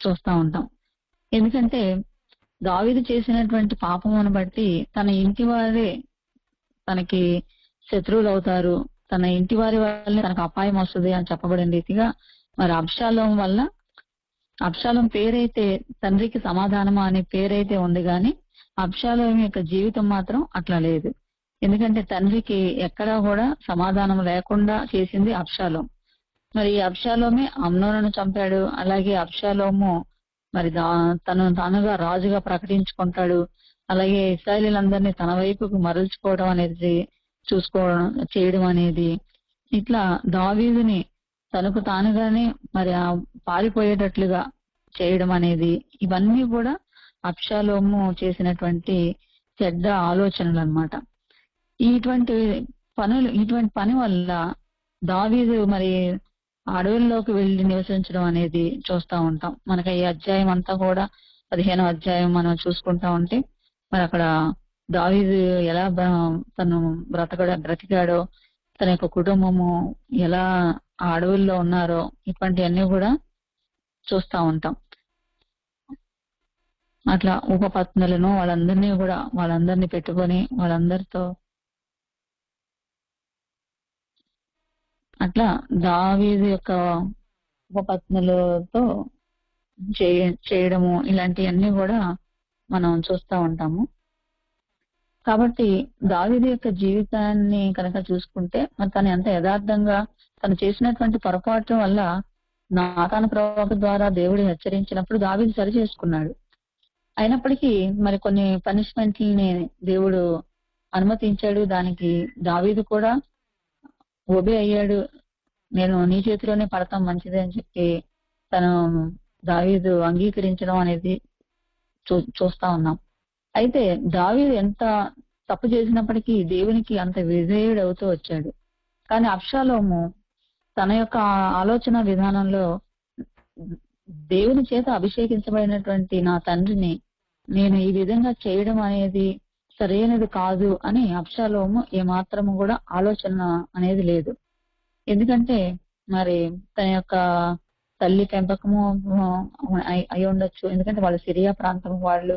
చూస్తూ ఉంటాం. ఎందుకంటే దావీదు చేసినటువంటి పాపమును బట్టి తన ఇంటి వారే తనకి శత్రువులు అవుతారు, తన ఇంటి వారి వల్ల తనకు అపాయం వస్తుంది అని చెప్పబడిన రీతిగా మరి అబ్షాలోము పేరైతే తండ్రికి సమాధానము అనే పేరైతే ఉంది గాని అబ్షాలోము యొక్క జీవితం మాత్రం అట్లా లేదు. ఎందుకంటే తండ్రికి ఎక్కడా కూడా సమాధానం లేకుండా చేసింది అబ్షాలోము. మరి అబ్షాలోమే అమ్నోనును చంపాడు. అలాగే అబ్షాలోము మరి తానుగా రాజుగా ప్రకటించుకుంటాడు. అలాగే ఇశ్రాయేలీయులందరినీ తన వైపుకు మరల్చుకోవడం అనేది చేయడం అనేది, ఇట్లా దావీదుని తనకు తానుగానే మరి పారిపోయేటట్లుగా చేయడం అనేది, ఇవన్నీ కూడా అబ్షాలోము చేసినటువంటి చెడ్డ ఆలోచనలు అన్నమాట. ఇటువంటి పని వల్ల దావీదు మరి అడవుల్లోకి వెళ్లి నివసించడం అనేది చూస్తూ ఉంటాం. మనకి ఈ అధ్యాయం అంతా కూడా 15వ అధ్యాయం మనం చూసుకుంటా ఉంటే మరి అక్కడ దావీదు ఎలా తను బ్రతికాడో, తన యొక్క కుటుంబము ఎలా ఆ అడవుల్లో ఉన్నారో ఇటువంటివన్నీ కూడా చూస్తూ ఉంటాం. అట్లా ఉపపత్నులను వాళ్ళందరినీ పెట్టుకొని వాళ్ళందరితో అట్లా దావీదు యొక్క ఉపపత్నులతో చేయడము ఇలాంటివన్నీ కూడా మనం చూస్తూ ఉంటాము. కాబట్టి దావీదు యొక్క జీవితాన్ని కనుక చూసుకుంటే మరి తను ఎంత యథార్థంగా తను చేసినటువంటి పొరపాటు వల్ల నాతాను ప్రవక్త ద్వారా దేవుడు హెచ్చరించినప్పుడు దావీదు సరి చేసుకున్నాడు. అయినప్పటికీ మరి కొన్ని పనిష్మెంట్లని దేవుడు అనుమతించాడు. దానికి దావీదు కూడా ఒబే అయ్యాడు. నేను నీ చేతిలోనే పడతాం మంచిది అని చెప్పి తను దావీదు అంగీకరించడం అనేది చూస్తా ఉన్నాం. అయితే దావీదు ఎంత తప్పు చేసినప్పటికీ దేవునికి అంత విధేయుడవుతూ వచ్చాడు. కానీ అబ్షాలోము తన యొక్క ఆలోచన విధానంలో దేవుని చేత అభిషేకించబడినటువంటి నా తండ్రిని నేను ఈ విధంగా చేయడం అనేది సరైనది కాదు అని అబ్షాలోము ఏమాత్రము కూడా ఆలోచన అనేది లేదు. ఎందుకంటే మరి తన యొక్క తల్లి పెంపకము అయి ఉండొచ్చు. ఎందుకంటే వాళ్ళు సిరియా ప్రాంతం వాళ్ళు.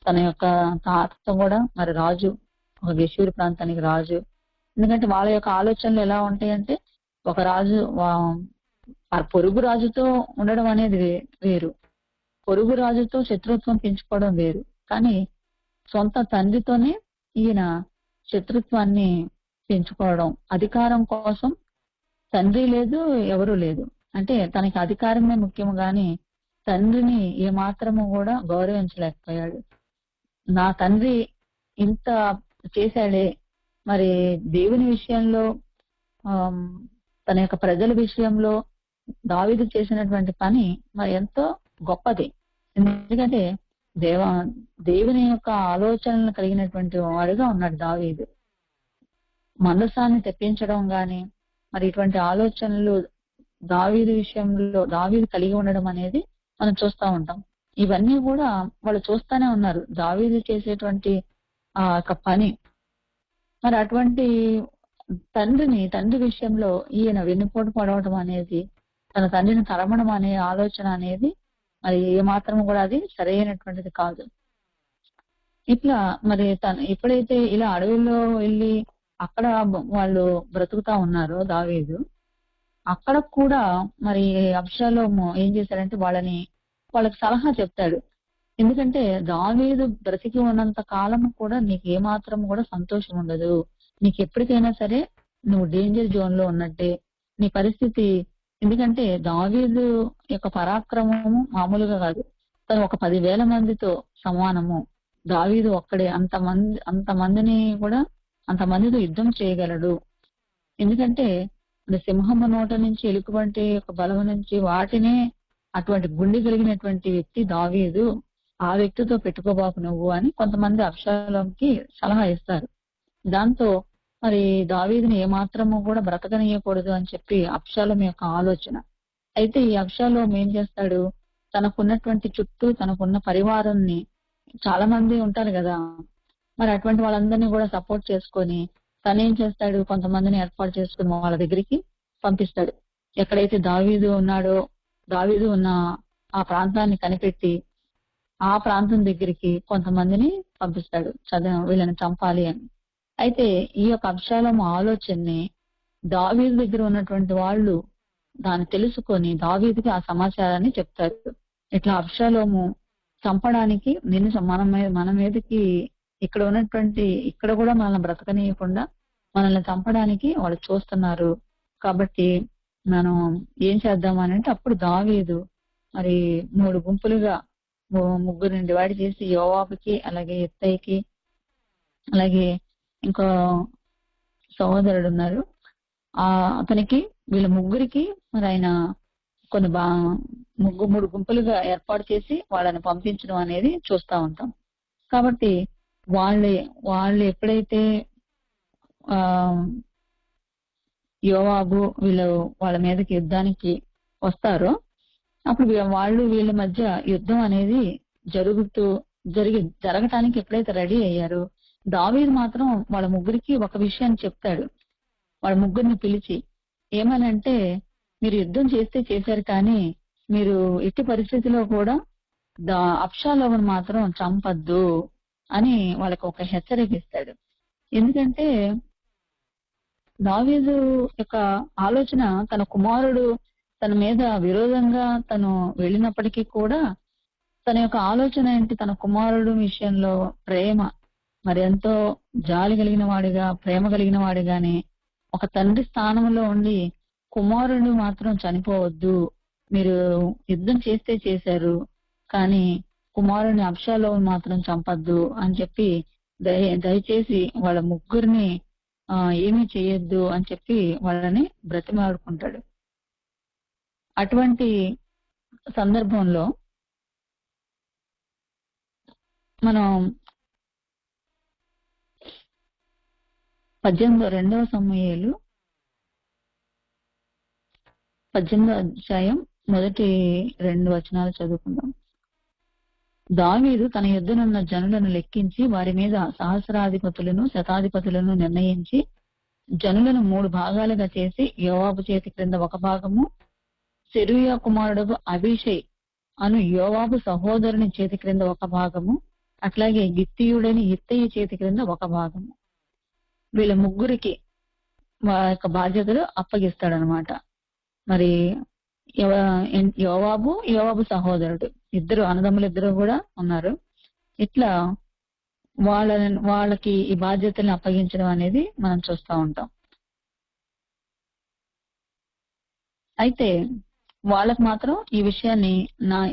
తన యొక్క తాత కూడా మరి రాజు, ఒక గెషూరు ప్రాంతానికి రాజు. ఎందుకంటే వాళ్ళ యొక్క ఆలోచనలు ఎలా ఉంటాయంటే, ఒక రాజు పొరుగు రాజుతో ఉండడం అనేది వేరు, పొరుగు రాజుతో శత్రుత్వం పెంచుకోవడం వేరు. కానీ సొంత తండ్రితోనే ఈయన శత్రుత్వాన్ని పెంచుకోవడం, అధికారం కోసం తండ్రి లేదు, ఎవరు లేదు. అంటే తనకి అధికారమే ముఖ్యం గాని తండ్రిని ఏమాత్రము కూడా గౌరవించలేకపోయాడు. నా తండ్రి ఇంత చేశాడే, మరి దేవుని విషయంలో తన యొక్క ప్రజల విషయంలో దావీదు చేసినటువంటి పని మరి ఎంతో గొప్పది. ఎందుకంటే దేవుని యొక్క ఆలోచనలు కలిగినటువంటి వాడుగా ఉన్నాడు దావీదు. మందసాన్ని తెప్పించడం గాని మరి ఇటువంటి ఆలోచనలు దావీదు విషయంలో దావీదు కలిగి ఉండడం అనేది మనం చూస్తూ ఉంటాం. ఇవన్నీ కూడా వాళ్ళు చూస్తానే ఉన్నారు, దావీదు చేసేటువంటి ఆ యొక్క పని. మరి అటువంటి తండ్రి విషయంలో ఈయన వెన్నుపోటు పడవటం అనేది, తన తండ్రిని తరమడం అనే ఆలోచన అనేది మరి ఏమాత్రం కూడా అది సరైనటువంటిది కాదు. ఇట్లా మరి ఎప్పుడైతే ఇలా అడవుల్లో వెళ్ళి అక్కడ వాళ్ళు బ్రతుకుతా ఉన్నారో దావీదు, అక్కడ కూడా మరి అబ్షాలోము ఏం చేశాడంటే వాళ్ళకి సలహా చెప్తాడు. ఎందుకంటే దావీదు బ్రతికి ఉన్నంత కాలం కూడా నీకు ఏమాత్రం కూడా సంతోషం ఉండదు. నీకు ఎప్పటికైనా సరే నువ్వు డేంజర్ జోన్ లో ఉన్నట్టే నీ పరిస్థితి. ఎందుకంటే దావీదు యొక్క పరాక్రమము మామూలుగా కాదు. తను ఒక 10,000 మందితో సమానము. దావీదు ఒక్కడే అంతమందితో యుద్ధం చేయగలడు. ఎందుకంటే సింహము నోట నుంచి ఎలుకబంటి యొక్క బలం నుంచి వాటినే అటువంటి గుండె కలిగినటువంటి వ్యక్తి దావీదు. ఆ వ్యక్తితో పెట్టుకోబాకు నువ్వు అని కొంతమంది అబ్షాలోంకి సలహా ఇస్తారు. దాంతో మరి దావీదుని ఏమాత్రము కూడా బ్రతకనీయకూడదు అని చెప్పి అబ్షాలోం యొక్క ఆలోచన. అయితే ఈ అబ్షాలోం ఏం చేస్తాడు, తనకున్నటువంటి చుట్టూ తనకున్న పరివారాన్ని, చాలా మంది ఉంటారు కదా, మరి అటువంటి వాళ్ళందరినీ కూడా సపోర్ట్ చేసుకొని తనేం చేస్తాడు, కొంతమందిని ఏర్పాటు చేసుకుని వాళ్ళ దగ్గరికి పంపిస్తాడు. ఎక్కడైతే దావీదు ఉన్నాడో, దావీదు ఉన్న ఆ ప్రాంతాన్ని కనిపెట్టి ఆ ప్రాంతం దగ్గరికి కొంతమందిని పంపిస్తాడు, వీళ్ళని చంపాలి అని. అయితే ఈ యొక్క అబ్షాలోము ఆలోచనని దావీదు దగ్గర ఉన్నటువంటి వాళ్ళు దాన్ని తెలుసుకొని దావీదుకి ఆ సమాచారాన్ని చెప్తారు. ఇట్లా అబ్షాలోము చంపడానికి మన మీదకి ఇక్కడ కూడా మనల్ని బ్రతకనీయకుండా మనల్ని చంపడానికి వాళ్ళు చూస్తున్నారు. కాబట్టి మనం ఏం చేద్దామని అంటే, అప్పుడు దావీదు మరి 3 గుంపులుగా 3 డివైడ్ చేసి యోవాబుకి, అలాగే ఇత్తయికి, అలాగే ఇంకో సహోదరుడు ఉన్నారు, అతనికి, వీళ్ళ ముగ్గురికి మరి ఆయన కొన్ని 3 గుంపులుగా ఏర్పాటు చేసి వాళ్ళని పంపించడం అనేది చూస్తా ఉంటాం. కాబట్టి వాళ్ళు ఎప్పుడైతే యోవాబు వాళ్ళ మీదకి యుద్ధానికి వస్తారో అప్పుడు వీళ్ళ మధ్య యుద్ధం అనేది జరగటానికి ఎప్పుడైతే రెడీ అయ్యారో, దావీదు మాత్రం వాళ్ళ ముగ్గురికి ఒక విషయాన్ని చెప్తాడు. వాళ్ళ ముగ్గురిని పిలిచి ఏమనంటే, మీరు యుద్ధం చేశారు కానీ మీరు ఎట్టి పరిస్థితిలో కూడా అబ్షాలోమును మాత్రం చంపద్దు అని వాళ్ళకి ఒక హెచ్చరిక ఇస్తాడు. ఎందుకంటే దావీదు యొక్క ఆలోచన, తన కుమారుడు తన మీద విరోధంగా తను వెళ్ళినప్పటికీ కూడా తన యొక్క ఆలోచన ఏంటి, తన కుమారుడు విషయంలో ప్రేమ, మరి ఎంతో జాలి కలిగిన వాడిగా, ప్రేమ కలిగిన వాడిగానే ఒక తండ్రి స్థానంలో ఉండి కుమారుడు మాత్రం చనిపోవద్దు, మీరు యుద్ధం చేశారు కానీ కుమారుని అబ్షాలోము మాత్రం చంపద్దు అని చెప్పి దయచేసి వాళ్ళ ముగ్గురిని ఏమీ చేయొద్దు అని చెప్పి వాళ్ళని బ్రతిమాడుకుంటాడు. అటువంటి సందర్భంలో మనం రెండవ సమూయేలు 18వ అధ్యాయం మొదటి 2 వచనాలు చదువుకుందాం. దావీదు తన యుద్ధనున్న జనులను లెక్కించి వారి మీద సహస్రాధిపతులను శతాధిపతులను నిర్ణయించి జనులను 3 భాగాలుగా చేసి యోవాబు చేతి క్రింద ఒక భాగము, సెరూయా కుమారుడు అబీషై అను యోవాబు సహోదరుని చేతి క్రింద ఒక భాగము, అట్లాగే గిత్తీయుడని ఇత్తయి చేతి క్రింద ఒక భాగము, వీళ్ళ ముగ్గురికి యొక్క బాధ్యతలు అప్పగిస్తాడనమాట. మరి యోవాబు సహోదరుడు ఇద్దరు అన్నదమ్ములు ఇద్దరు కూడా ఉన్నారు. ఇట్లా వాళ్ళకి ఈ బాధ్యతల్ని అప్పగించడం అనేది మనం చూస్తూ ఉంటాం. అయితే వాళ్ళకి మాత్రం ఈ విషయాన్ని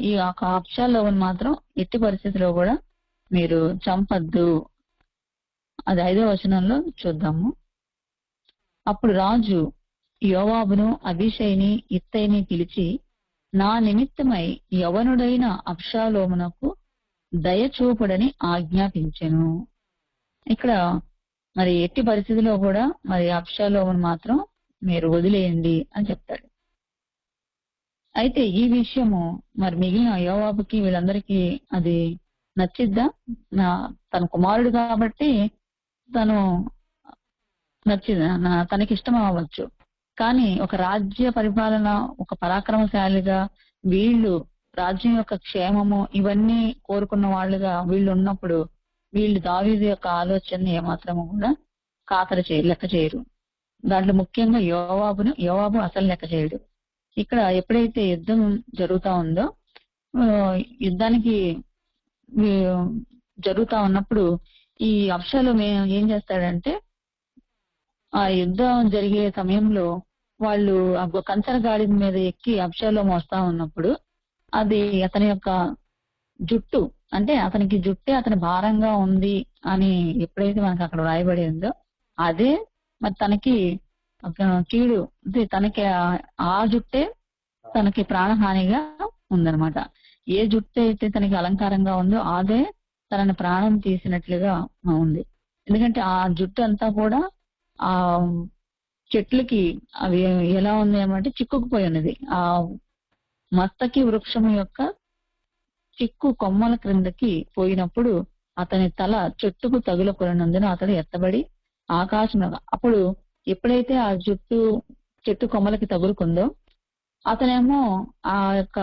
ఈ అబ్షాలోమును మాత్రం ఎట్టి పరిస్థితిలో కూడా మీరు చంపద్దు, అది 5వ వచనంలో చూద్దాము. అప్పుడు రాజు యోవాబును అబీషైని ఇత్తయిని పిలిచి, నా నిమిత్తమై యవనుడైన అబ్షాలోమునకు దయచూపుడని ఆజ్ఞాపించెను. ఇక్కడ మరి ఎట్టి పరిస్థితిలో కూడా మరి అబ్షాలోమును మాత్రం మీరు వదిలేయండి అని చెప్తాడు. అయితే ఈ విషయము మరి మిగిలిన యోవాబుకి వీళ్ళందరికీ అది నచ్చిద్దా? తన కుమారుడు కాబట్టి తను తనకి ఇష్టం అవ్వచ్చు. కానీ ఒక రాజ్య పరిపాలన, ఒక పరాక్రమశాలిగా వీళ్ళు రాజ్యం యొక్క క్షేమము ఇవన్నీ కోరుకున్న వాళ్ళుగా వీళ్ళు ఉన్నప్పుడు వీళ్ళు దావీదు యొక్క ఆలోచనని ఏమాత్రము కూడా లెక్క చేయరు. దాంట్లో ముఖ్యంగా యోవాబు అసలు లెక్క చేయడు. ఇక్కడ ఎప్పుడైతే యుద్ధం జరుగుతా ఉందో, యుద్ధానికి జరుగుతా ఉన్నప్పుడు ఈ అబ్షాలోము ఏం చేస్తాడంటే, ఆ యుద్ధం జరిగే సమయంలో వాళ్ళు కంచర గాడి మీద ఎక్కి అబ్షాలోము వస్తా ఉన్నప్పుడు అది అతని యొక్క జుట్టు, అంటే అతనికి జుట్టే అతని భారంగా ఉంది అని ఎప్పుడైతే మనకు అక్కడ రాయబడి ఉందో, అదే మరి తనకి కీడు, తనకి ఆ జుట్టే తనకి ప్రాణహానిగా ఉందన్నమాట. ఏ జుట్టు అయితే తనకి అలంకారంగా ఉందో అదే తనని ప్రాణం తీసినట్లుగా ఉంది. ఎందుకంటే ఆ జుట్టు అంతా కూడా ఆ చెట్లకి అవి ఎలా ఉంది ఏమంటే చిక్కుకుపోయి ఉన్నది. ఆ మస్తకి వృక్షం యొక్క చిక్కు కొమ్మల క్రిందకి పోయినప్పుడు అతని తల చెట్టుకు తగులుకొనందున అతడు ఎత్తబడి ఆకాశంలో, అప్పుడు ఎప్పుడైతే ఆ చెట్టు కొమ్మలకి తగులుకుందో అతనేమో ఆ యొక్క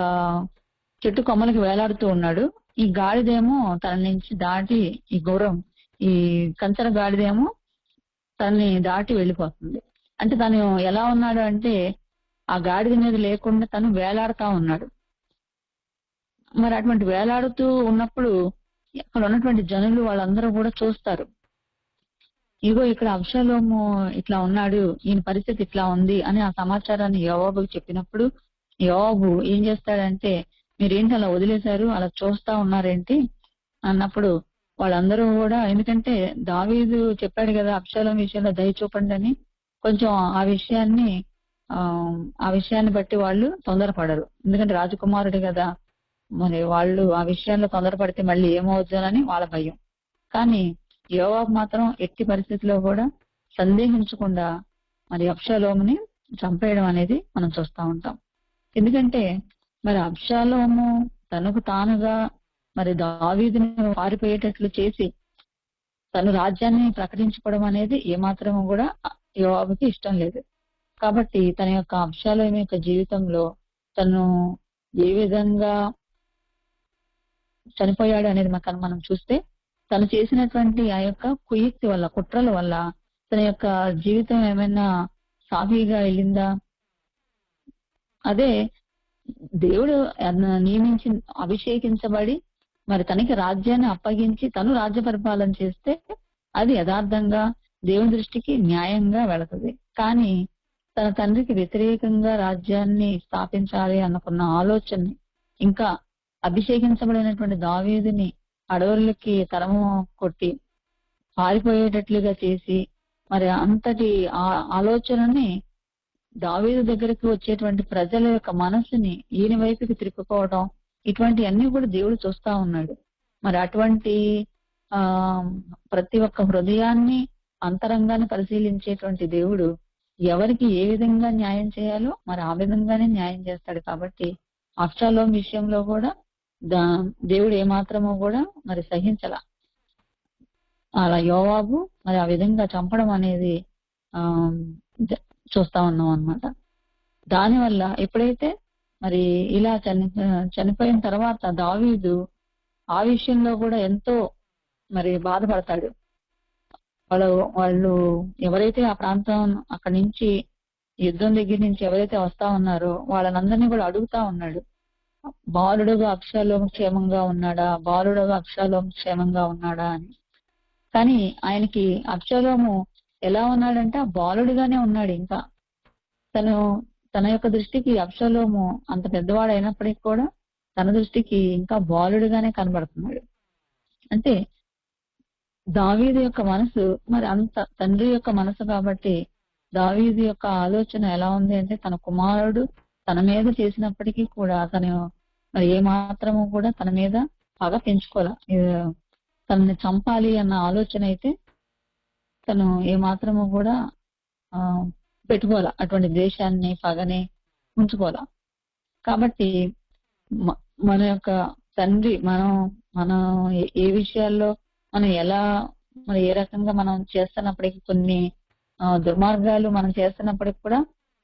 చెట్టు కొమ్మలకి వేలాడుతూ ఉన్నాడు. ఈ గాడిదేమో తన నుంచి దాటి, ఈ గుర్రం, ఈ కంచర గాడిదేమో తనని దాటి వెళ్ళిపోతుంది. అంటే తను ఎలా ఉన్నాడు అంటే ఆ గాడిద మీద లేకుండా తను వేలాడుతా ఉన్నాడు. మరి అటువంటి వేలాడుతూ ఉన్నప్పుడు అక్కడ ఉన్నటువంటి జనులు వాళ్ళందరూ కూడా చూస్తారు, ఇగో ఇక్కడ అబ్షాలోము ఇట్లా ఉన్నాడు, ఈయన పరిస్థితి ఇట్లా ఉంది అని ఆ సమాచారాన్ని యోవాబుకి చెప్పినప్పుడు యోవాబు ఏం చేస్తాడంటే, మీరేంటి అలా వదిలేశారు, అలా చూస్తా ఉన్నారేంటి అన్నప్పుడు వాళ్ళందరూ కూడా, ఎందుకంటే దావీదు చెప్పాడు కదా అబ్షాలోము విషయంలో దయ చూపండి అని, కొంచెం ఆ విషయాన్ని బట్టి వాళ్ళు తొందరపడరు. ఎందుకంటే రాజకుమారుడు కదా, మరి వాళ్ళు ఆ విషయాల్లో తొందరపడితే మళ్ళీ ఏమవుతుందని వాళ్ళ భయం. కానీ యోవాబు మాత్రం ఎట్టి పరిస్థితిలో కూడా సందేహించకుండా మరి అబ్షాలోముని చంపేయడం అనేది మనం చూస్తూ ఉంటాం. ఎందుకంటే మరి అబ్షాలోము తనకు తానుగా మరి దావీదుని పారిపోయేటట్లు చేసి తను రాజ్యాన్ని ప్రకటించుకోవడం అనేది ఏమాత్రం కూడా యోవాబుకి ఇష్టం లేదు. కాబట్టి తన యొక్క అబ్షాలోము యొక్క జీవితంలో తను ఏ విధంగా చనిపోయాడు అనేది మనం చూస్తే, తను చేసినటువంటి ఆ యొక్క కుయుక్తి వల్ల, కుట్రల వల్ల తన యొక్క జీవితం ఏమైనా సాఫీగా వెళ్ళిందా? అదే దేవుడు నియమించి అభిషేకించబడి మరి తనకి రాజ్యాన్ని అప్పగించి తను రాజ్య పరిపాలన చేస్తే అది యథార్థంగా దేవుని దృష్టికి న్యాయంగా వెళుతుంది. కానీ తన తండ్రికి వ్యతిరేకంగా రాజ్యాన్ని స్థాపించాలి అనుకున్న ఆలోచనని, ఇంకా అభిషేకించబడినటువంటి దావీదుని అడవులకి తరము కొట్టి పారిపోయేటట్లుగా చేసి మరి అంతటి ఆలోచనని దావీదు దగ్గరికి వచ్చేటువంటి ప్రజల యొక్క మనసుని ఈయన వైపుకి తిప్పుకోవడం, ఇటువంటి అన్ని కూడా దేవుడు చూస్తా ఉన్నాడు. మరి అటువంటి ప్రతి ఒక్క హృదయాన్ని అంతరంగాన్ని పరిశీలించేటువంటి దేవుడు ఎవరికి ఏ విధంగా న్యాయం చేయాలో మరి ఆ విధంగానే న్యాయం చేస్తాడు. కాబట్టి అబ్షాలోం విషయంలో కూడా దేవుడు ఏమాత్రమో కూడా మరి సహించలా. అలా యోవాబు మరి ఆ విధంగా చంపడం అనేది ఆ చూస్తా ఉన్నాం అన్నమాట. దానివల్ల ఎప్పుడైతే మరి ఇలా చనిపోయిన తర్వాత దావీదు ఆ విషయంలో కూడా ఎంతో మరి బాధపడతాడు. వాళ్ళు ఎవరైతే ఆ ప్రాంతం అక్కడి నుంచి యుద్ధం దగ్గర నుంచి ఎవరైతే వస్తా ఉన్నారో వాళ్ళనందరినీ కూడా అడుగుతా ఉన్నాడు, బాలుడుగా అబ్షాలోము క్షేమంగా ఉన్నాడా, బాలుడుగా అబ్షాలోము క్షేమంగా ఉన్నాడా అని. కానీ ఆయనకి అబ్షాలోము ఎలా ఉన్నాడంటే బాలుడుగానే ఉన్నాడు. ఇంకా తన యొక్క దృష్టికి అబ్షాలోము అంత పెద్దవాడు అయినప్పటికీ కూడా తన దృష్టికి ఇంకా బాలుడుగానే కనబడుతున్నాడు. అంటే దావీదు యొక్క మనసు మరి అంత తండ్రి యొక్క మనసు కాబట్టి దావీదు యొక్క ఆలోచన ఎలా ఉంది అంటే తన కుమారుడు తన మీద చేసినప్పటికీ కూడా తను మరి ఏ మాత్రము కూడా తన మీద పగ పెంచుకోలే. తనని చంపాలి అన్న ఆలోచన అయితే తను ఏ మాత్రము కూడా పెట్టుకోవాల, అటువంటి ద్వేషాన్ని పగని ఉంచుకోవాల. కాబట్టి మన యొక్క తండ్రి మనం ఏ విషయాల్లో మనం ఎలా మరి ఏ రకంగా మనం చేస్తున్నప్పటికీ కొన్ని దుర్మార్గాలు మనం చేస్తున్నప్పటికి కూడా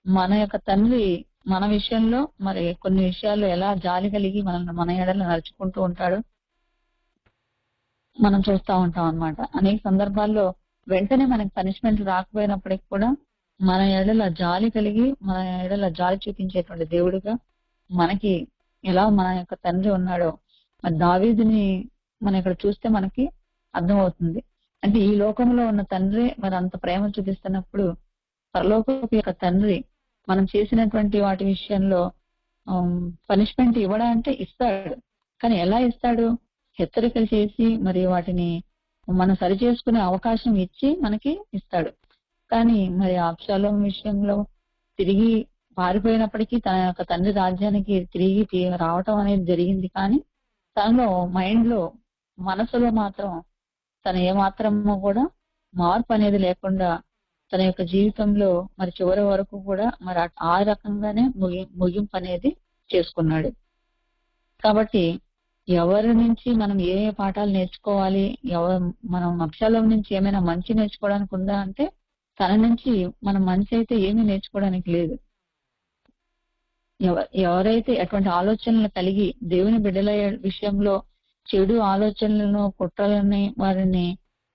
మన యొక్క తండ్రి మన విషయంలో మరి కొన్ని విషయాల్లో ఎలా జాలి కలిగి మన ఎడలు నడుచుకుంటూ ఉంటాడు మనం చూస్తూ ఉంటాం అన్నమాట. అనేక సందర్భాల్లో వెంటనే మనకి పనిష్మెంట్ రాకపోయినప్పటికి కూడా మన ఎడల జాలి కలిగి మన ఎడల జాలి చూపించేటువంటి దేవుడిగా మనకి ఎలా మన యొక్క తండ్రి ఉన్నాడో మరి దావీదుని మనం ఇక్కడ చూస్తే మనకి అర్థమవుతుంది. అంటే ఈ లోకంలో ఉన్న తండ్రి మరి అంత ప్రేమ చూపిస్తున్నప్పుడు పరలోకపు యొక్క తండ్రి మనం చేసినటువంటి వాటి విషయంలో పనిష్మెంట్ ఇవ్వడా అంటే ఇస్తాడు. కానీ ఎలా ఇస్తాడు? హెచ్చరికలు చేసి మరి వాటిని మనం సరి చేసుకునే అవకాశం ఇచ్చి మనకి ఇస్తాడు. కానీ మరి అబ్షాలోం విషయంలో తిరిగి పారిపోయినప్పటికీ తన యొక్క తండ్రి రాజ్యానికి తిరిగి రావటం అనేది జరిగింది. కానీ తనలో మైండ్ లో మనసులో మాత్రం తన ఏమాత్రమో కూడా మార్పు అనేది లేకుండా తన యొక్క జీవితంలో మరి చివరి వరకు కూడా మరి ఆ రకంగానే ముగింపు అనేది చేసుకున్నాడు. కాబట్టి ఎవరి నుంచి మనం ఏ పాఠాలు నేర్చుకోవాలి, మనం అబ్షాలోం నుంచి ఏమైనా మంచి నేర్చుకోవడానికి ఉందా అంటే తన నుంచి మనం మంచి అయితే ఏమీ నేర్చుకోవడానికి లేదు. ఎవరైతే అటువంటి ఆలోచనలు కలిగి దేవుని బిడ్డల విషయంలో చెడు ఆలోచనలను కుట్రలని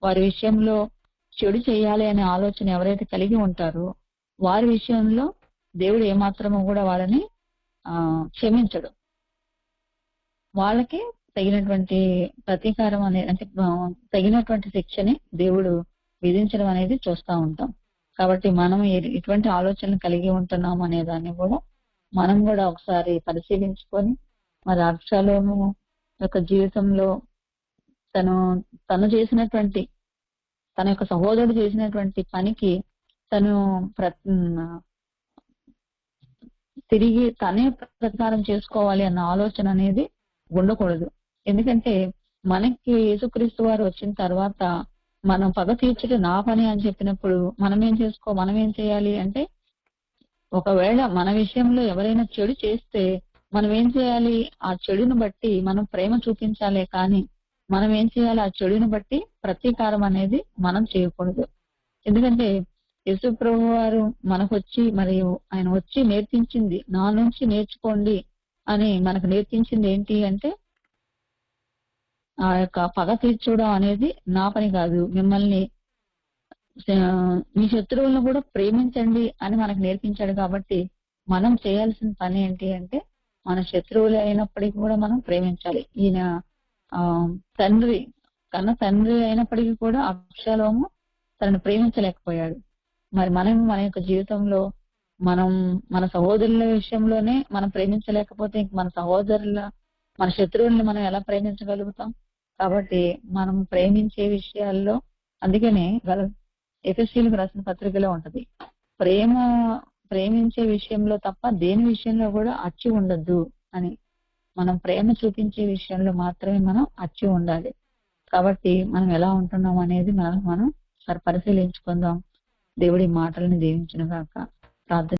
వారి విషయంలో చెడు చేయాలి అనే ఆలోచన ఎవరైతే కలిగి ఉంటారో వారి విషయంలో దేవుడు ఏమాత్రమో కూడా వాళ్ళని క్షమించడు. వాళ్ళకి తగినటువంటి ప్రతీకారం అనేది అంటే తగినటువంటి శిక్షని దేవుడు విధించడం అనేది చూస్తూ ఉంటాం. కాబట్టి మనం ఎటువంటి ఆలోచనలు కలిగి ఉంటున్నాం అనే దాన్ని కూడా మనం కూడా ఒకసారి పరిశీలించుకొని మరి అబ్షాలోము యొక్క జీవితంలో తను చేసినటువంటి తన యొక్క సహోదరుడు చేసినటువంటి పనికి తను తిరిగి తనే ప్రతీకారం చేసుకోవాలి అన్న ఆలోచన అనేది ఉండకూడదు. ఎందుకంటే మనకి యేసుక్రీస్తు వారు వచ్చిన తర్వాత మనం పగ తీర్చడం నా పని అని చెప్పినప్పుడు మనం ఏం చేయాలి అంటే ఒకవేళ మన విషయంలో ఎవరైనా చెడు చేస్తే మనం ఏం చేయాలి? ఆ చెడును బట్టి మనం ప్రేమ చూపించాలి. కానీ మనం ఏం చేయాలి? ఆ చెడును బట్టి ప్రతీకారం అనేది మనం చేయకూడదు. ఎందుకంటే యేసు ప్రభు వారు మనకొచ్చి మరియు ఆయన వచ్చి నేర్పించింది నా నుంచి నేర్చుకోండి అని మనకు నేర్పించింది ఏంటి అంటే ఆ యొక్క పగ తీర్చడం అనేది నా పని కాదు, మిమ్మల్ని మీ శత్రువులను కూడా ప్రేమించండి అని మనకు నేర్పించాడు. కాబట్టి మనం చేయాల్సిన పని ఏంటి అంటే మన శత్రువులు అయినప్పటికీ కూడా మనం ప్రేమించాలి. ఈయన తండ్రి అయినప్పటికీ కూడా అబ్షాలోము తనను ప్రేమించలేకపోయాడు. మరి మనం మన యొక్క జీవితంలో మన సహోదరుల విషయంలోనే మనం ప్రేమించలేకపోతే ఇంక మన శత్రువుల్ని మనం ఎలా ప్రేమించగలుగుతాం? కాబట్టి మనం ప్రేమించే విషయాల్లో అందుకనే ఎఫెసీయులకు రాసిన పత్రికలో ఉంటది, ప్రేమించే విషయంలో తప్ప దేని విషయంలో కూడా అచ్చి ఉండద్దు అని. మనం ప్రేమ చూపించే విషయంలో మాత్రమే మనం అచ్చి ఉండాలి. కాబట్టి మనం ఎలా ఉంటున్నాం అనేది మనం ఒకసారి పరిశీలించుకుందాం. దేవుడి మాటలను దీవించును గాక. ప్రార్థన